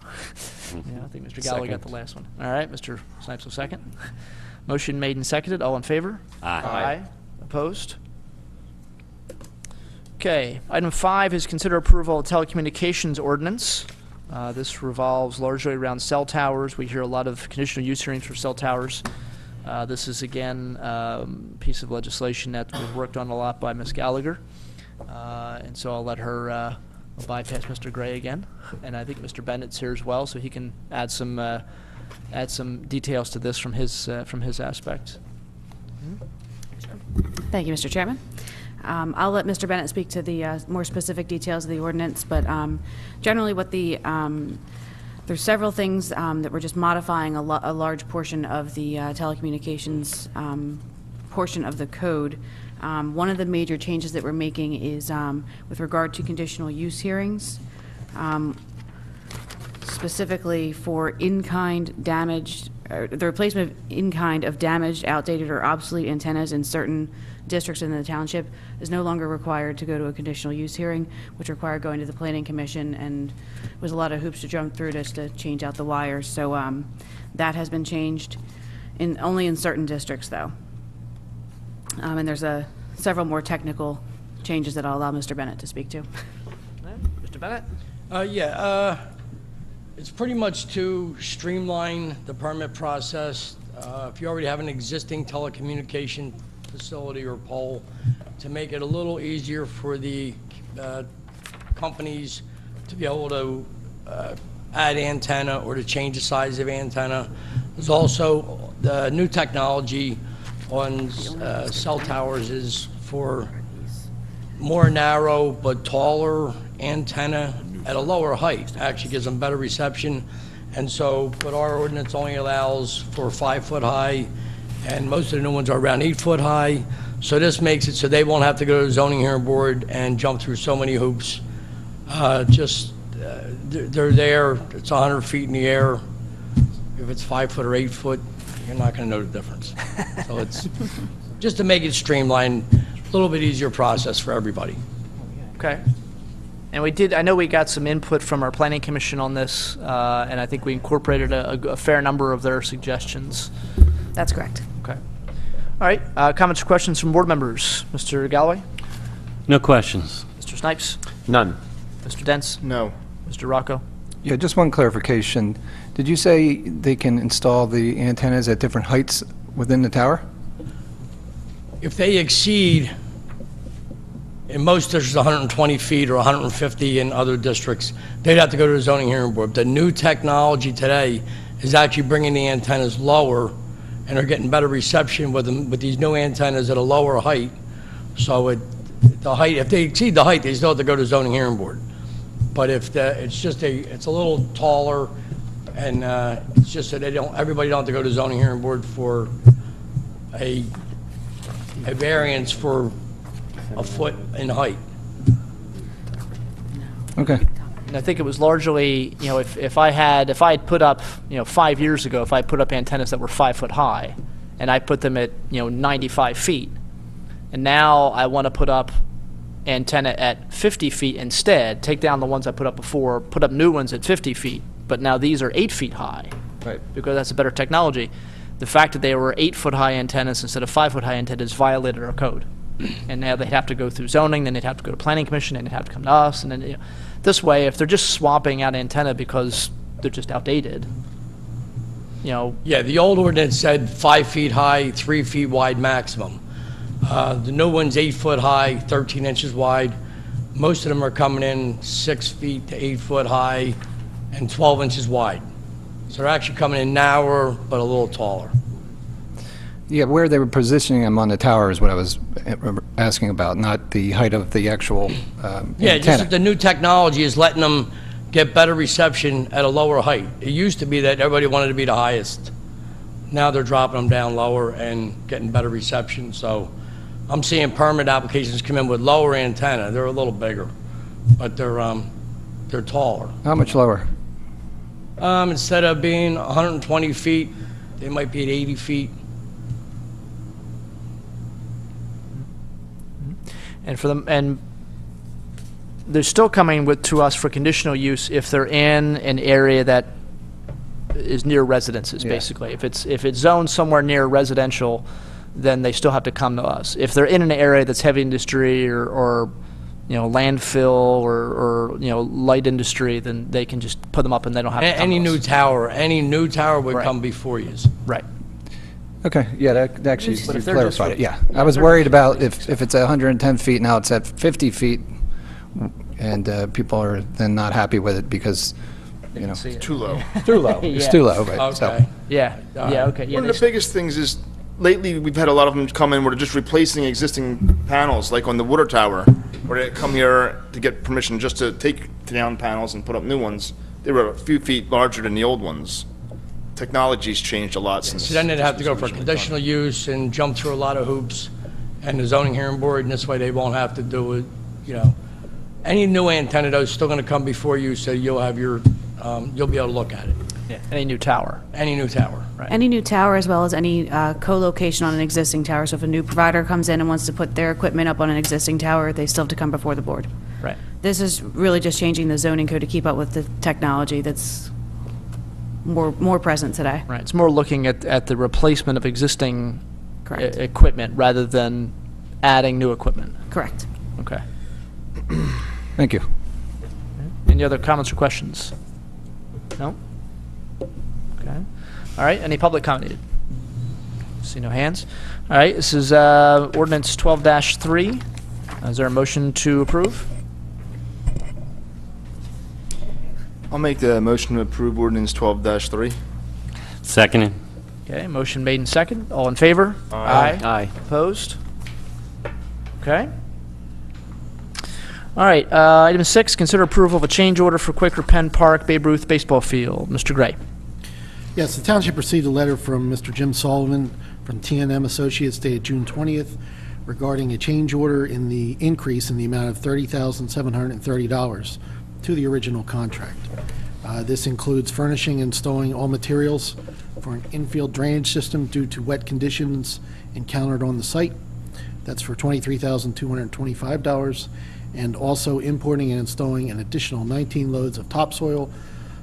Yeah, I think Mr. Gallagher got the last one. All right, Mr. Snipes will second. Motion made and seconded. All in favor? Aye. Opposed? Okay, item 5 is consider approval of telecommunications ordinance. This revolves largely around cell towers. We hear a lot of conditional use hearings for cell towers. This is, again, a piece of legislation that was worked on a lot by Ms. Gallagher. And so I'll let her bypass Mr. Gray again. And I think Mr. Bennett's here as well, so he can add some details to this from his aspect. Thank you, Mr. Chairman. I'll let Mr. Bennett speak to the more specific details of the ordinance, but generally what there's several things that we're just modifying a large portion of the telecommunications portion of the code. One of the major changes that we're making is with regard to conditional use hearings, specifically for in-kind damaged, the replacement of in-kind of damaged, outdated, or obsolete antennas in certain districts in the township is no longer required to go to a conditional use hearing, which required going to the planning commission, and was a lot of hoops to jump through just to change out the wires. So that has been changed only in certain districts, though. And there's several more technical changes that I'll allow Mr. Bennett to speak to. Mr. Bennett? It's pretty much to streamline the permit process. If you already have an existing telecommunication facility or pole, to make it a little easier for the companies to be able to add antenna or to change the size of antenna. There's also the new technology on cell towers is for more narrow but taller antenna at a lower height. Actually gives them better reception. And so, but our ordinance only allows for 5 foot high, and most of the new ones are around 8 foot high. So this makes it so they won't have to go to the zoning hearing board and jump through so many hoops. They're there, it's 100 feet in the air. If it's 5 foot or 8 foot, you're not gonna know the difference. So it's just to make it streamlined, a little bit easier process for everybody. Okay. And we did, I know we got some input from our planning commission on this, and I think we incorporated a fair number of their suggestions. That's correct. Okay. All right, comments or questions from board members? Mr. Galloway? No questions. Mr. Snipes? None. Mr. Dents? No. Mr. Rocco? Yeah, just one clarification. Did you say they can install the antennas at different heights within the tower? If they exceed, in most districts, 120 feet or 150 in other districts, they'd have to go to the zoning hearing board. The new technology today is actually bringing the antennas lower, and they're getting better reception with them, with these new antennas at a lower height. So the height, if they exceed the height, they still have to go to the zoning hearing board. But if it's a little taller, and it's just that everybody don't have to go to the zoning hearing board for a variance for a foot in height. Okay. And I think it was largely, you know, if I had put up, 5 years ago, if I put up antennas that were 5 foot high, and I put them at, 95 feet, and now I want to put up antenna at 50 feet instead, take down the ones I put up before, put up new ones at 50 feet, but now these are 8 feet high. Right. Because that's a better technology. The fact that they were 8 foot high antennas instead of 5 foot high antennas violated our code. And now they'd have to go through zoning, then they'd have to go to planning commission, and they'd have to come to us, and then, this way, if they're just swapping out antenna because they're just outdated, Yeah, the old ordinance said 5 feet high, 3 feet wide maximum. The new one's 8 foot high, 13 inches wide. Most of them are coming in 6 feet to 8 foot high and 12 inches wide. So they're actually coming in narrower, but a little taller. Yeah, where they were positioning them on the tower is what I was asking about, not the height of the actual Yeah, just antenna. that the new technology is letting them get better reception at a lower height. It used to be that everybody wanted to be the highest. Now they're dropping them down lower and getting better reception. So I'm seeing permit applications come in with lower antenna. They're a little bigger, but they're taller. How much lower? Instead of being 120 feet, they might be at 80 feet. and for them, and they're still coming to us for conditional use if they're in an area that is near residences, basically. If it's zoned somewhere near residential, then they still have to come to us. If they're in an area that's heavy industry or landfill or light industry, then they can just put them up and they don't have to come Any to new us. tower would Right. come before you. Right. Okay, yeah, that actually But if they're just clarified it, yeah. I was worried about if it's 110 feet, now it's at 50 feet, and people are then not happy with it because, See it. Too low. too low. It's Yeah. too low, right? So, Okay. Yeah, okay. Yeah, One of the biggest things is, lately, we've had a lot of them come in where they're just replacing existing panels, like on the water tower, where they come here to get permission just to take down panels and put up new ones. They were a few feet larger than the old ones. Technology's changed a lot since. So then they'd have to go for originally done. conditional use and jump through a lot of hoops and the zoning hearing board, and this way they won't have to do it, Any new antenna, though, is still gonna come before you, so you'll have your, you'll be able to look at it. Yeah, any new tower. Any new tower. Right. Any new tower as well as any co-location on an existing tower. So if a new provider comes in and wants to put their equipment up on an existing tower, they still have to come before the board. Right. This is really just changing the zoning code to keep up with the technology that's more present today. Right. It's more looking at the replacement of existing Correct. equipment rather than adding new equipment. Correct. Okay. thank you. Any other comments or questions? No? Okay. All right, any public comment needed? See no hands. All right, this is ordinance 12-3. Is there a motion to approve? I'll make the motion to approve ordinance 12-3. Seconded. Okay, motion made and second. All in favor? Aye. Aye. Opposed? Okay. All right, item 6, consider approval of a change order for Quaker Penn Park Babe Ruth Baseball Field. Mr. Gray. Yes, the township received a letter from Mr. Jim Sullivan from T&M Associates dated June 20th regarding a change order in the increase in the amount of $30,730 to the original contract. This includes furnishing and installing all materials for an infield drainage system due to wet conditions encountered on the site. That's for $23,225. and also importing and installing an additional 19 loads of topsoil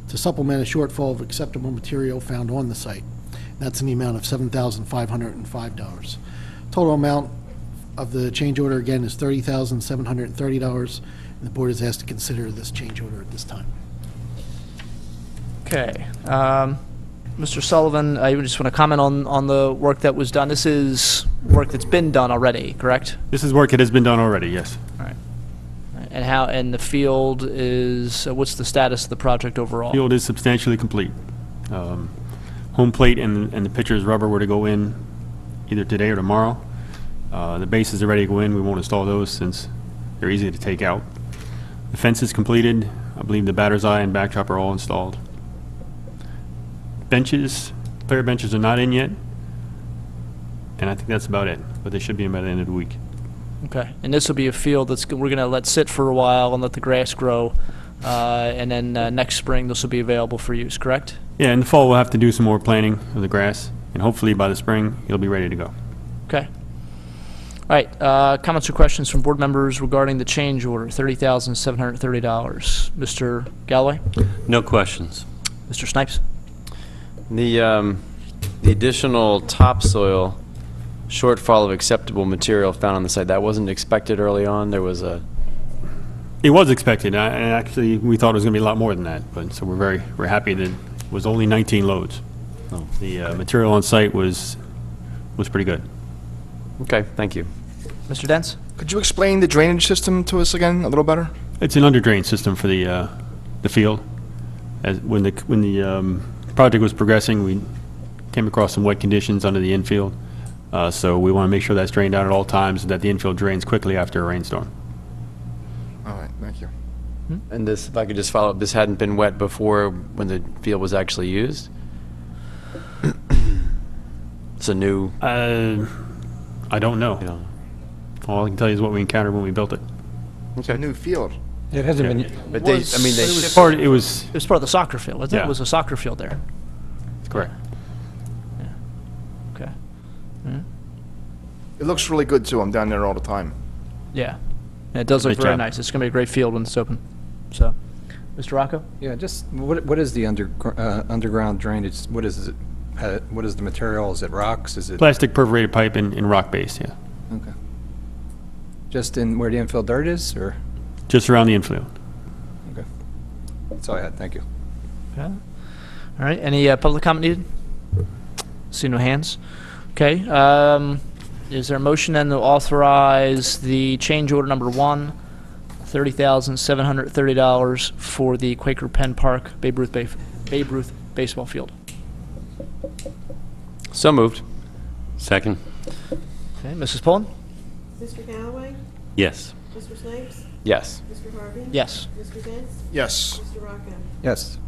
to supplement a shortfall of acceptable material found on the site. That's in the amount of $7,505. Total amount of the change order, again, is $30,730, and the board is asked to consider this change order at this time. Okay. Mr. Sullivan, I just want to comment on the work that was done. This is work that's been done already, correct? This is work that has been done already, yes. All right. And the field is, what's the status of the project overall? Field is substantially complete. Home plate and the pitcher's rubber were to go in either today or tomorrow. The bases are ready to go in. We won't install those since they're easy to take out. The fence is completed. I believe the batter's eye and backdrop are all installed. Benches, player benches are not in yet, and I think that's about it, but they should be in by the end of the week. Okay, and this will be a field we're going to let sit for a while and let the grass grow, and then next spring this will be available for use, correct? Yeah, in the fall we'll have to do some more planting of the grass, and hopefully by the spring it'll be ready to go. Okay. All right, comments or questions from board members regarding the change order, $30,730. Mr. Galloway? No questions. Mr. Snipes? The additional topsoil shortfall of acceptable material found on the site, that wasn't expected early on? There was a... It was expected, and actually we thought it was going to be a lot more than that, but so we're happy that it was only 19 loads. So the material on site was pretty good. Okay, thank you. Mr. Dents? Could you explain the drainage system to us again a little better? It's an under-drain system for the field. When the project was progressing, we came across some wet conditions under the infield, so we want to make sure that's drained out at all times and that the infield drains quickly after a rainstorm. All right, thank you. And this, if I could just follow up, this hadn't been wet before when the field was actually used? It's a new... I don't know. You know. All I can tell you is what we encountered when we built it. It's a new field. It hasn't been, But they, I mean, they... It was It was part of the soccer field, wasn't it? Yeah. It was a soccer field there. correct. Okay. It looks really good too. I'm down there all the time. Yeah. And it does look Great very job. nice. It's going to be a great field when it's open. So, Mr. Rocco? yeah, just, what is the underground drainage? What is it? What is the material? Is it rocks? Is it? Plastic perforated pipe and rock base, yeah. Okay. Just in where the infill dirt is, or? Just around the infield. Okay. That's all I had. Thank you. Okay. All right. Any public comment needed? See no hands. Okay. Is there a motion then to authorize the change order number 1, $30,730 for the Quaker Penn Park Babe Ruth baseball field? So moved. Second. Okay. Mrs. Pullen? Mr. Galloway? Yes. Mr. Snipes? Yes. Mr. Harvey? Yes. Mr. Dents? Yes. Mr. Rocco? Yes.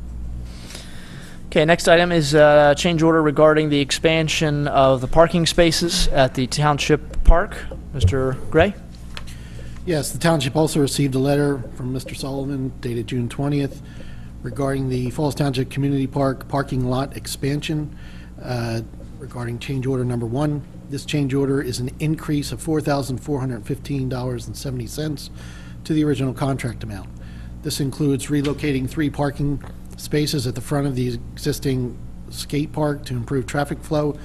Okay, next item is change order regarding the expansion of the parking spaces at the Township Park. Mr. Gray? Yes, the township also received a letter from Mr. Sullivan dated June 20th regarding the Falls Township Community Park parking lot expansion regarding change order number 1. This change order is an increase of $4,415.70 to the original contract amount. This includes relocating 3 parking spaces at the front of the existing skate park to improve traffic flow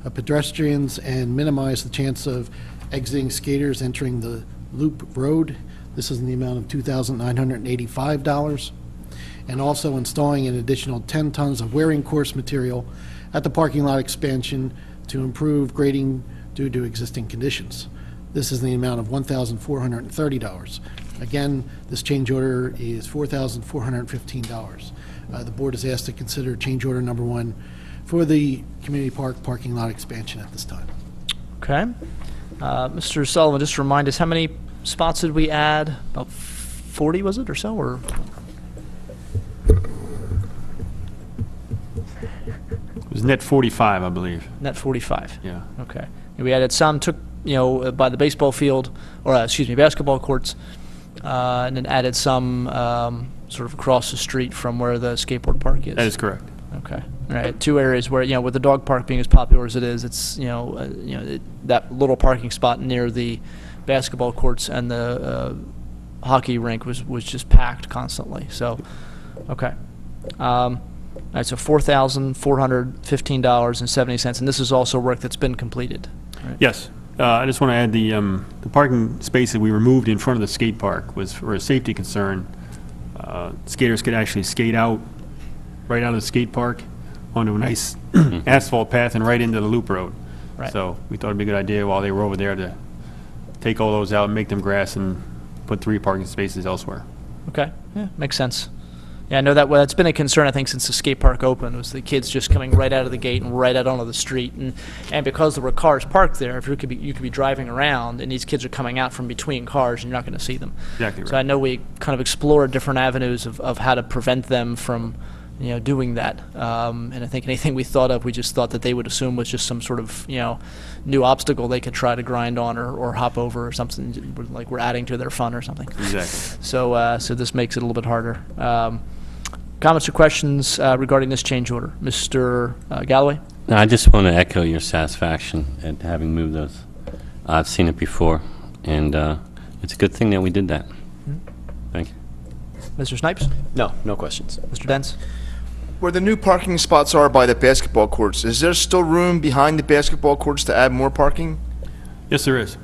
of pedestrians and minimize the chance of exiting skaters entering the loop road. This is in the amount of $2,985. And also installing an additional 10 tons of wearing course material at the parking lot expansion to improve grading due to existing conditions. This is in the amount of $1,430. Again, this change order is $4,415. The board is asked to consider change order number 1 for the community park parking lot expansion at this time. Okay. Mr. Sullivan, just remind us, how many spots did we add? About 40, was it, or so? Or It was net 45, I believe. net 45? Yeah. Okay. And we added some, took, by the baseball field, or basketball courts, and then added some sort of across the street from where the skateboard park is. That is correct. Okay. All right. 2 areas where, with the dog park being as popular as it is, it's, that little parking spot near the basketball courts and the hockey rink was just packed constantly. So, okay. All right, so $4,415.70, and this is also work that's been completed. Right? Yes. I just want to add the parking space that we removed in front of the skate park was for a safety concern. Skaters could actually skate out, right out of the skate park, onto a nice asphalt path and right into the loop road. Right. So we thought it'd be a good idea while they were over there to take all those out and make them grass and put 3 parking spaces elsewhere. Okay, yeah, makes sense. Yeah, I know that's been a concern, I think, since the skate park opened, was the kids just coming right out of the gate and right out onto the street. And because there were cars parked there, if you could be driving around, and these kids are coming out from between cars, and you're not going to see them. Exactly right. So I know we kind of explored different avenues of how to prevent them from, doing that. And I think anything we thought of, we just thought that they would assume was just some sort of, new obstacle they could try to grind on or hop over or something, like we're adding to their fun or something. Exactly. So this makes it a little bit harder. Comments or questions regarding this change order? Mr. Galloway? No, I just want to echo your satisfaction at having moved those. I've seen it before, and it's a good thing that we did that. Thank you. Mr. Snipes? No, no questions. Mr. Dents? Where the new parking spots are by the basketball courts, is there still room behind the basketball courts to add more parking? Yes, there is.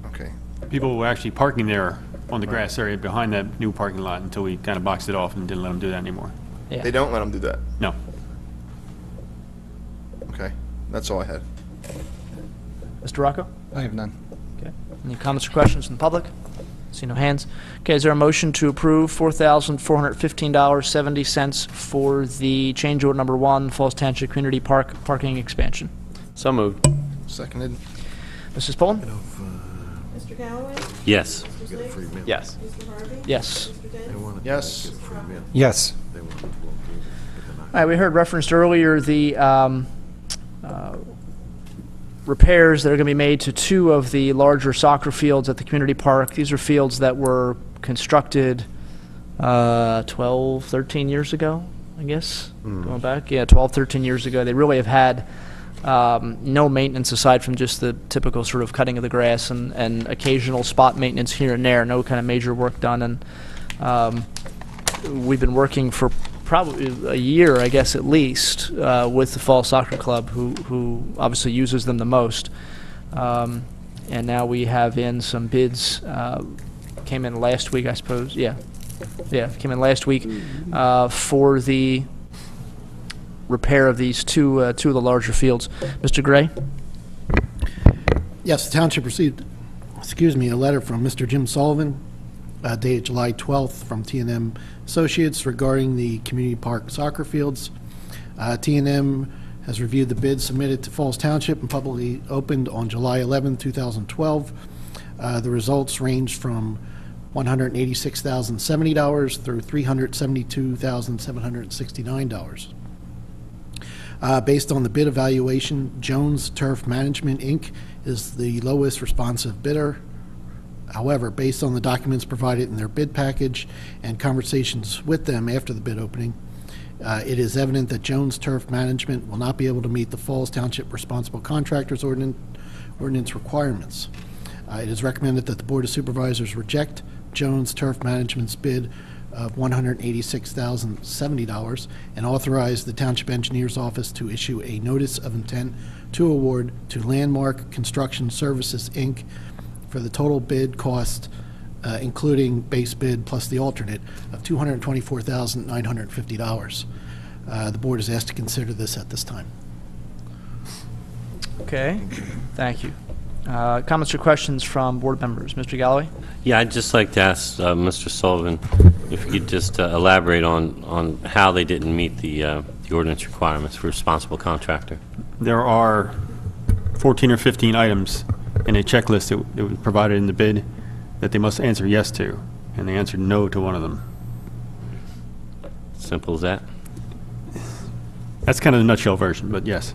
Okay. People were actually parking there on the grass area behind that new parking lot until we kind of boxed it off and didn't let them do that anymore. Yeah. They don't let them do that? No. Okay, that's all I had. Mr. Rocco? I have none. Okay. Any comments or questions from the public? See no hands. Okay, is there a motion to approve $4,415.70 for the change order number 1, Falls Township Community Park parking expansion? So moved. Seconded. Mrs. Pullen? Mr. Galloway? Yes. Mr. Snipes? Yes. Mr. Harvey? Yes. Mr. Dents? Yes. Yes. All right, we heard referenced earlier the repairs that are going to be made to 2 of the larger soccer fields at the community park. These are fields that were constructed 12, 13 years ago, I guess, going back. Yeah, 12, 13 years ago. They really have had no maintenance aside from just the typical sort of cutting of the grass and occasional spot maintenance here and there, no kind of major work done. And we've been working for probably a year, I guess, at least, with the Fall Soccer Club, who obviously uses them the most. And now we have in some bids, came in last week, I suppose. Yeah, came in last week for the repair of these two of the larger fields. Mr. Gray? Yes, the township received, a letter from Mr. Jim Sullivan, dated July 12th from T&M Associates regarding the community park soccer fields. T&M has reviewed the bids submitted to Falls Township and publicly opened on July 11, 2012. The results ranged from $186,070 through $372,769. Based on the bid evaluation, Jones Turf Management, Inc. is the lowest responsive bidder. However, based on the documents provided in their bid package and conversations with them after the bid opening, it is evident that Jones Turf Management will not be able to meet the Falls Township Responsible Contractors Ordinance requirements. It is recommended that the Board of Supervisors reject Jones Turf Management's bid of $186,070 and authorize the Township Engineer's Office to issue a notice of intent to award to Landmark Construction Services, Inc. for the total bid cost, including base bid plus the alternate, of $224,950. The board is asked to consider this at this time. Okay, thank you. Comments or questions from board members? Mr. Galloway? Yeah, I'd just like to ask Mr. Sullivan if you could just elaborate on how they didn't meet the ordinance requirements for responsible contractor. There are 14 or 15 items in a checklist that was provided in the bid that they must answer yes to, and they answered no to one of them. Simple as that? That's kind of the nutshell version, but yes.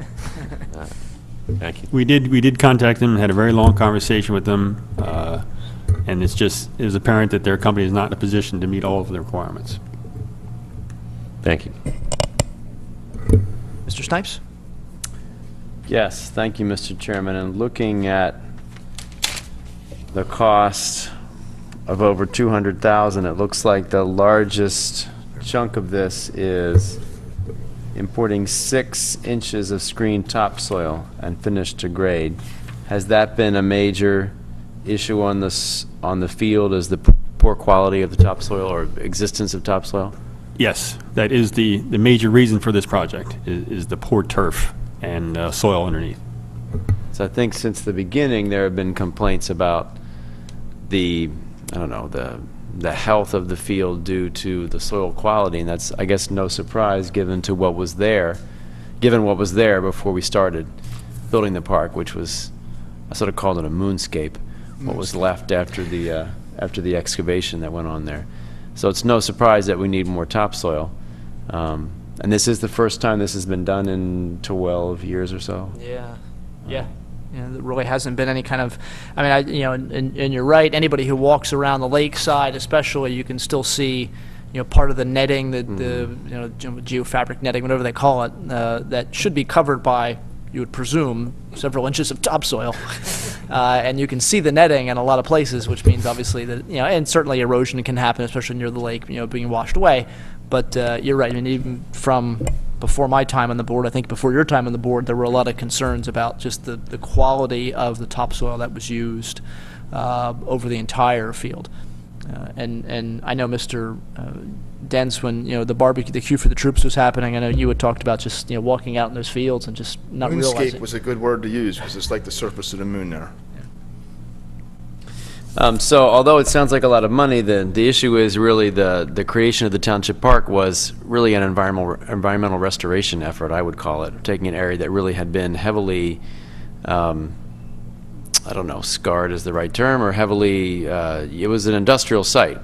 Thank you. We did contact them, had a very long conversation with them, and it was apparent that their company is not in a position to meet all of the requirements. Thank you. Mr. Snipes? Yes, thank you, Mr. Chairman. And looking at the cost of over 200,000. It looks like the largest chunk of this is importing 6 inches of screened topsoil and finished to grade. Has that been a major issue on the field? Is the poor quality of the topsoil or existence of topsoil? Yes, that is the major reason for this project, is the poor turf and soil underneath. So I think since the beginning there have been complaints about the health of the field due to the soil quality, and that's, I guess, no surprise given what was there before we started building the park, which was, I sort of called it a moonscape, what was left after the excavation that went on there. So it's no surprise that we need more topsoil. And this is the first time this has been done in 12 years or so. Yeah. There really hasn't been any kind of, I mean, and you're right, anybody who walks around the lakeside especially, you can still see, part of the netting, the geofabric netting, whatever they call it, that should be covered by, you would presume, several inches of topsoil. And you can see the netting in a lot of places, which means obviously that, and certainly erosion can happen, especially near the lake, being washed away. But you're right, I mean, even from before my time on the board, I think before your time on the board, there were a lot of concerns about just the quality of the topsoil that was used over the entire field. And I know Mr. Dents, when the queue for the troops was happening, I know you had talked about just walking out in those fields and just not realizing. Moonscape was a good word to use because it's like the surface of the moon there. So although it sounds like a lot of money, the issue is really the creation of the Township Park was really an environmental restoration effort, I would call it, taking an area that really had been heavily, I don't know, scarred is the right term, or heavily, it was an industrial site.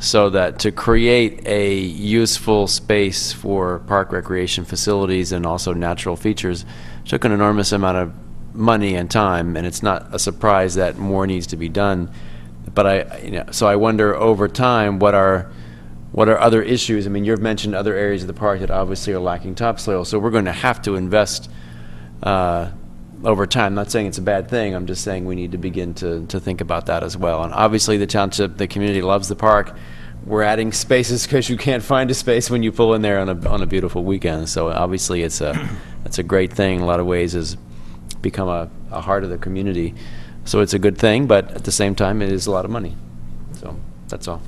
So that to create a useful space for park recreation facilities and also natural features took an enormous amount of money and time, and it's not a surprise that more needs to be done. But so I wonder over time what are other issues. I mean, you've mentioned other areas of the park that obviously are lacking topsoil, so we're going to have to invest over time. I'm not saying it's a bad thing. I'm just saying we need to begin to think about that as well. And obviously the township, the community loves the park. We're adding spaces because you can't find a space when you pull in there on a beautiful weekend. So obviously it's a great thing in a lot of ways. It's become a heart of the community. So it's a good thing, but at the same time it is a lot of money. So that's all.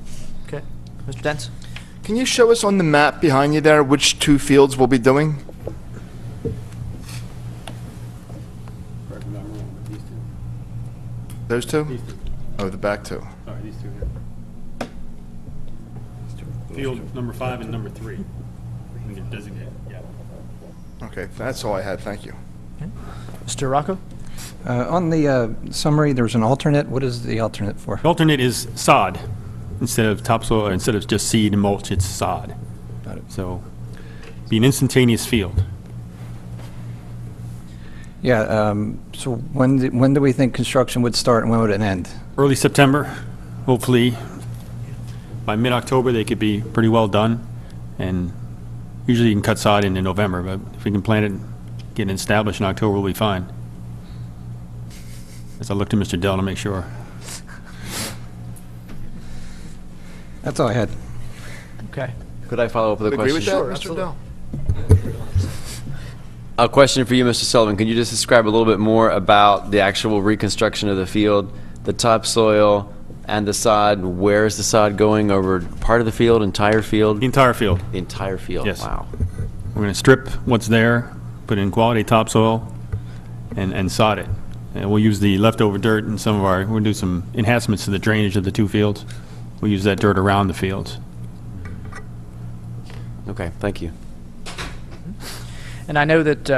Okay. Mr. Dents? Can you show us on the map behind you there which 2 fields we'll be doing? Those 2? These 2. Oh, the back 2. Sorry, these 2 here. Field number 5 and number 3. We can designate, yeah. Okay, that's all I had. Thank you. Okay. Mr. Rocco? On the summary, there's an alternate. What is the alternate for? The alternate is sod. Instead of topsoil, instead of just seed and mulch, it's sod. Got it. So be an instantaneous field. Yeah, so when do we think construction would start and when would it end? Early September, hopefully. By mid-October, they could be pretty well done. And usually you can cut sod in November, but if we can plant it, get it established in October, we'll be fine. As I look to Mr. Dell to make sure. That's all I had. Okay. Could I follow up with a Agree question? with that, Mr. Dell? A question for you, Mr. Sullivan. Can you just describe a little bit more about the actual reconstruction of the field, the topsoil, and the sod? Where is the sod going? Over part of the field, entire field? The entire field. The entire field, Yes. wow. We're going to strip what's there, put in quality topsoil, and sod it. And we'll use the leftover dirt and we'll do some enhancements to the drainage of the 2 fields. We'll use that dirt around the fields. Okay, thank you. And I know that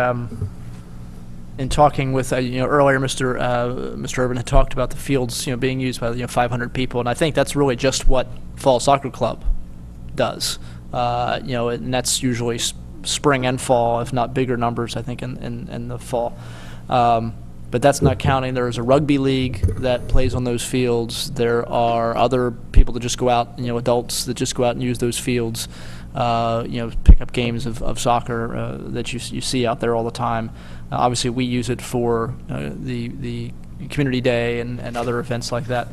in talking with earlier, Mr. Urban had talked about the fields being used by 500 people, and I think that's really just what Fall Soccer Club does. And that's usually spring and fall, if not bigger numbers, I think, in the fall. But that's not counting. There is a rugby league that plays on those fields. There are other people that just go out, adults that just go out and use those fields. Pick up games of soccer that you see out there all the time. Obviously, we use it for the community day and other events like that.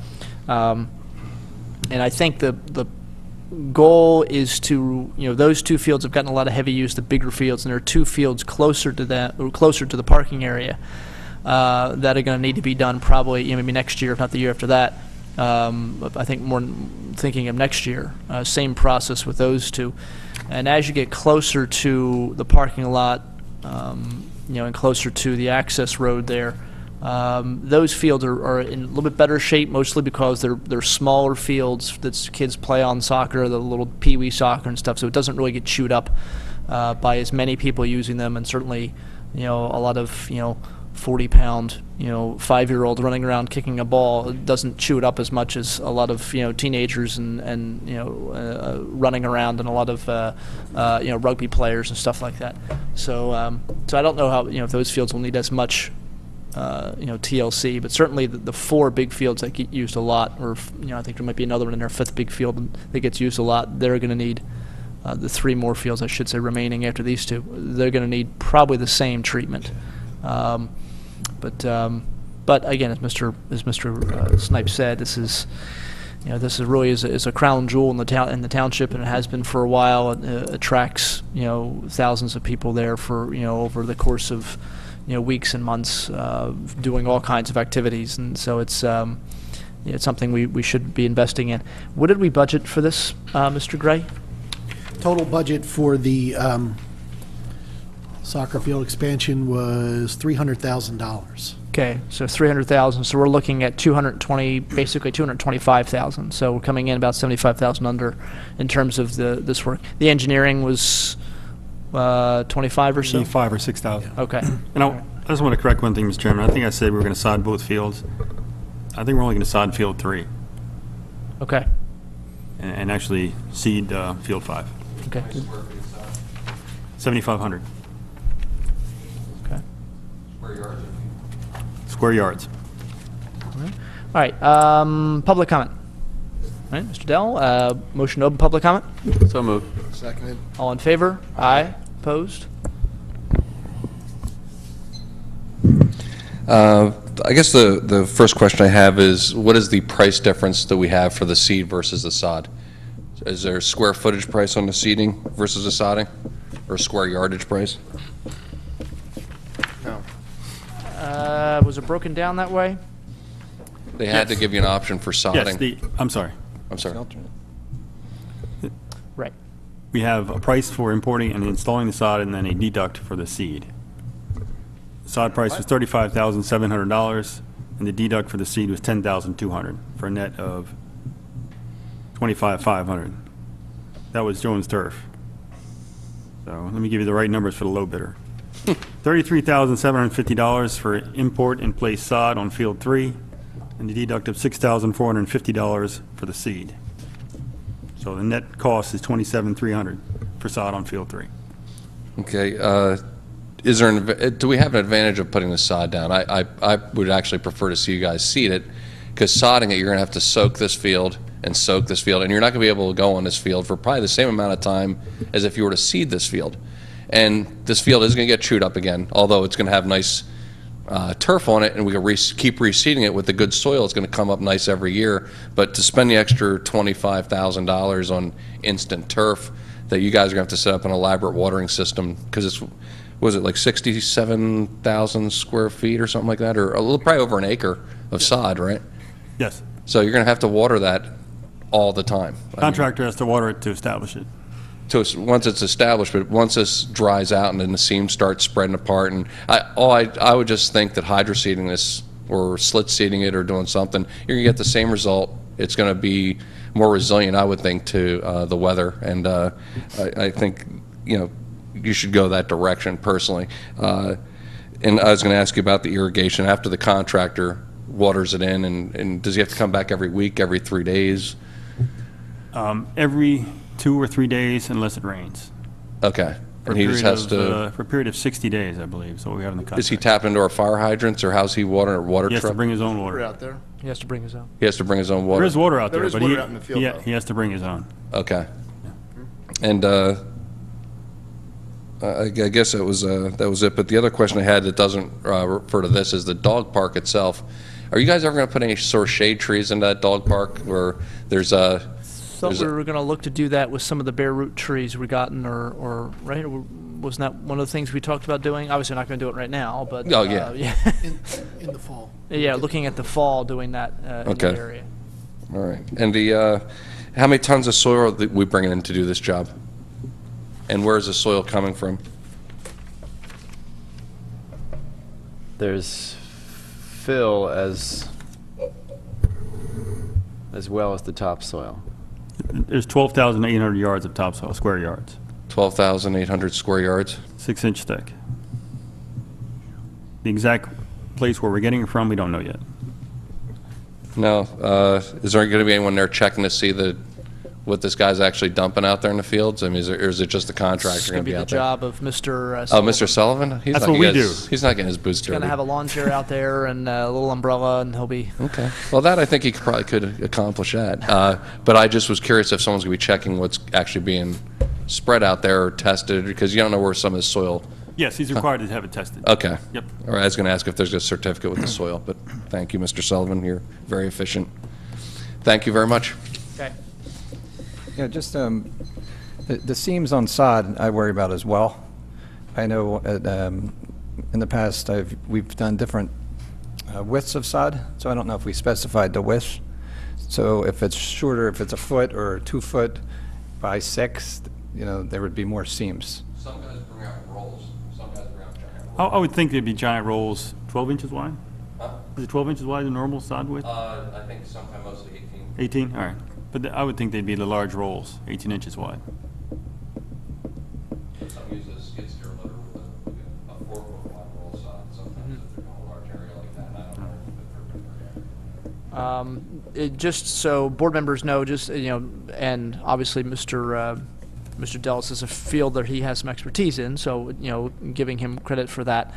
And I think the goal is to, those two fields have gotten a lot of heavy use, the bigger fields, and there are two fields closer to that, or closer to the parking area, that are going to need to be done probably, maybe next year, if not the year after that. I think more thinking of next year, same process with those two. And as you get closer to the parking lot, and closer to the access road there, those fields are in a little bit better shape, mostly because they're smaller fields that kids play on soccer, the little pee-wee soccer and stuff, so it doesn't really get chewed up by as many people using them, and certainly, a lot of, 40-pound, 5-year-old running around kicking a ball, it doesn't chew it up as much as a lot of, teenagers and running around, and a lot of, rugby players and stuff like that. So, so I don't know how, if those fields will need as much, TLC, but certainly the 4 big fields that get used a lot, or, I think there might be another one in there, 5th big field that gets used a lot, they're going to need, the 3 more fields, I should say, remaining after these 2, they're going to need probably the same treatment. But again, as Mr. Snipes said, this is, this is really is a crown jewel in the township, and it has been for a while. It attracts, thousands of people there for, over the course of, weeks and months, doing all kinds of activities, and so it's something we should be investing in. What did we budget for this, Mr. Gray? Total budget for the soccer field expansion was $300,000. Okay, so 300,000. So we're looking at basically 225,000. So we're coming in about 75,000 under in terms of this work. The engineering was 25 or so. 5 or 6,000. Okay. And I just want to correct one thing, Mr. Chairman. I think I said we were going to sod both fields. I think we're only going to sod field 3. Okay. And actually seed field 5. Okay. 7,500. Okay. Square yards. All right. Public comment. All right, Mr. Dell, motion to open public comment. So moved. Seconded. All in favor? Aye. Opposed? I guess the first question I have is, what is the price difference that we have for the seed versus the sod? Is there a square footage price on the seeding versus the sodding, or square yardage price? No. Was it broken down that way? They had to give you an option for sodding. Yes, I'm sorry. I'm sorry. Right. We have a price for importing and installing the sod, and then a deduct for the seed. The sod price was $35,700, and the deduct for the seed was $10,200, for a net of $25,500. That was Jones Turf. So let me give you the right numbers for the low bidder. $33,750 for import and place sod on field 3, and the deduct of $6,450 for the seed. So the net cost is $27,300 for sod on field 3. Okay. Is there do we have an advantage of putting the sod down? I would actually prefer to see you guys seed it, because sodding it, you're going to have to soak this field and soak this field, and you're not going to be able to go on this field for probably the same amount of time as if you were to seed this field. And this field is going to get chewed up again, although it's going to have nice turf on it, and we can keep reseeding it with the good soil. It's going to come up nice every year. But to spend the extra $25,000 on instant turf, that you guys are going to have to set up an elaborate watering system, because it's, was it like 67,000 square feet or something like that, or a little, probably over an acre of sod, right? Yes. So you're going to have to water that all the time. Contractor has to water it to establish it. So once it's established, but once this dries out and then the seams start spreading apart, and I would just think that hydroseeding this or slit seeding it or doing something, you're going to get the same result. It's going to be more resilient, I would think, to the weather, and I think, you should go that direction personally. And I was going to ask you about the irrigation after the contractor waters it in, and does he have to come back every week, every 3 days? Every 2 or 3 days, unless it rains. Okay. And he just has to... For a period of 60 days, I believe, so we have in the contract. Is he tapped into our fire hydrants, or how's he watering, or water truck? He has to bring his own water. Out there. He has to bring his own. He has to bring his own water. There is water out there, There is but water out in the field, though. he has to bring his own. Okay. And I guess that was it. But the other question I had that doesn't refer to this is the dog park itself. Are you guys ever going to put any sort of shade trees in that dog park where there's a? Thought we were going to look to do that with some of the bare root trees we gotten, or right? Or wasn't that one of the things we talked about doing? Obviously, not going to do it right now, but Oh, yeah. In the fall. yeah, looking at the fall, doing that in Okay. the area. All right. And the how many tons of soil are we bringing in to do this job? And where is the soil coming from? There's fill as well as the topsoil. There's 12,800 yards of topsoil, square yards, 12,800 square yards. 6-inch thick. The exact place where we're getting it from, we don't know yet. No. Is there going to be anyone there checking to see what this guy's actually dumping out there in the fields? I mean, or is it just the contractor It's going going to to be be the out there? job of Mr. Oh, Sullivan. Mr. Sullivan? He's That's not what gonna we get do. his- He's not getting his boots He's going to dirty. have a lawn chair out there and a little umbrella, and he'll be. Okay. Well, that I think he probably could accomplish that. But I just was curious if someone's going to be checking what's actually being spread out there or tested, because you don't know where some of the soil. Yes, he's required to have it tested. Okay. Yep. All right, I was going to ask if there's a certificate with the soil, but thank you, Mr. Sullivan. You're very efficient. Thank you very much. Okay. Yeah, just the seams on sod I worry about as well. I know in the past we've done different widths of sod, so I don't know if we specified the width. So if it's shorter, if it's a foot or 2 foot by 6, there would be more seams. Some guys bring out rolls. Some guys bring out giant rolls. I would think there'd be giant rolls 12 inches wide? Huh? Is it 12 inches wide, the normal sod width? I think sometimes mostly 18. 18? All right. But I would think they'd be the large rolls, 18 inches wide. Some use a skid steer loader with a 4-foot wide roll of sod. Sometimes if they're doing a large area like that, I don't know if they're Just so board members know, and obviously Mr. Dellis is a field that he has some expertise in, so, giving him credit for that.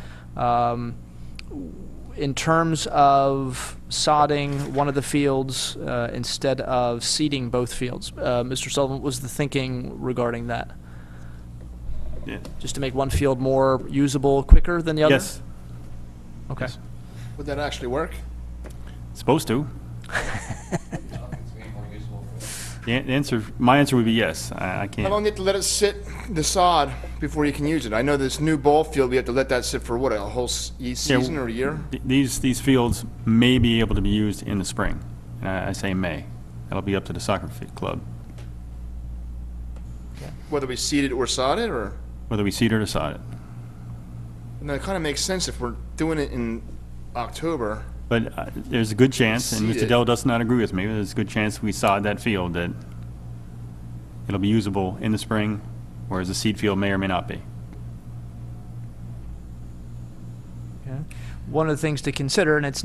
In terms of sodding one of the fields instead of seeding both fields, Mr. Sullivan, what was the thinking regarding that? Yeah. Just to make one field more usable quicker than the other? Yes. Okay. Yes. Would that actually work? Supposed to. My answer would be yes. I can't. How long do you have to let it sit, the sod, before you can use it? I know this new ball field, we have to let that sit for what, a whole season or a year? These fields may be able to be used in the spring. And I say may. That'll be up to the soccer club, Whether we seed it or sod it, or? whether we seed or sod it. And that kind of makes sense if we're doing it in October. But there's a good chance, and Seed Mr. it. Dell does not agree with me, but there's a good chance we sod that field that it'll be usable in the spring, whereas the seed field may or may not be. Okay. One of the things to consider, and it's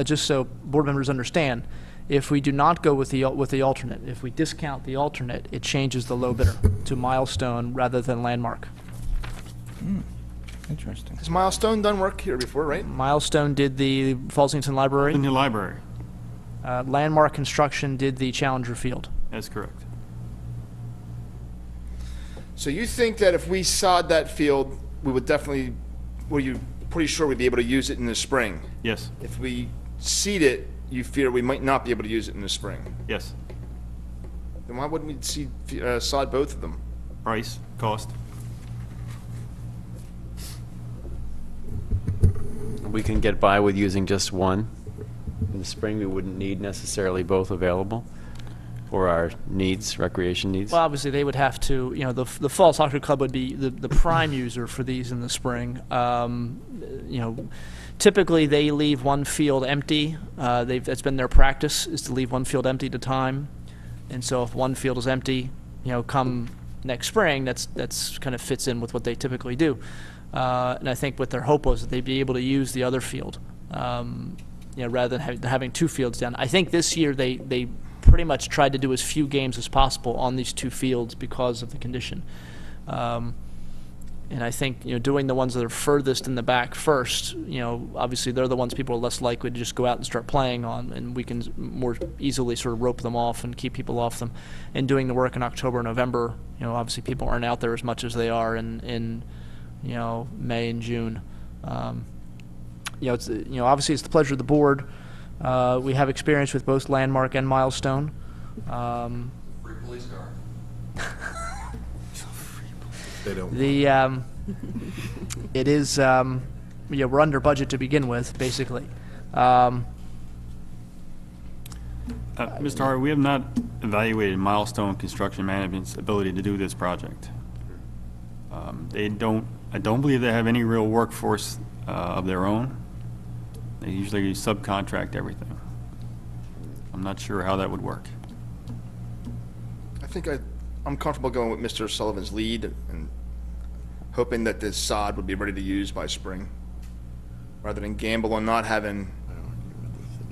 just so board members understand, if we do not go with the alternate, if we discount the alternate, it changes the low bidder to Milestone rather than Landmark. Interesting. Has Milestone done work here before, right? Milestone did the Falsington Library. In the library, Landmark Construction did the Challenger Field. that's correct. So you think that if we sod that field, we would definitely, were you pretty sure we'd be able to use it in the spring? Yes, If we seed it, you fear we might not be able to use it in the spring? yes. Then why wouldn't we sod both of them? Price, cost. We can get by with using just one. In the spring, we wouldn't need necessarily both available for our needs, recreation needs. Well, obviously, they would have to, the Fall Soccer Club would be the prime user for these in the spring. Typically, they leave one field empty. That's been their practice, is to leave one field empty at a time. And so if one field is empty, come next spring, that's kind of fits in with what they typically do. And I think what their hope was that they'd be able to use the other field, rather than having two fields down. I think this year they pretty much tried to do as few games as possible on these two fields because of the condition. And I think, doing the ones that are furthest in the back first, obviously they're the ones people are less likely to just go out and start playing on, and we can more easily sort of rope them off and keep people off them. And doing the work in October, November, obviously people aren't out there as much as they are in May and June. It's obviously it's the pleasure of the board. We have experience with both Landmark and Milestone. Free police car. They don't. It is, we're under budget to begin with, basically. Mr. Hart, we have not evaluated Milestone Construction Management's ability to do this project. I don't believe they have any real workforce of their own. They usually subcontract everything. I'm not sure how that would work. I think I'm comfortable going with Mr. Sullivan's lead and hoping that this sod would be ready to use by spring, rather than gamble on not having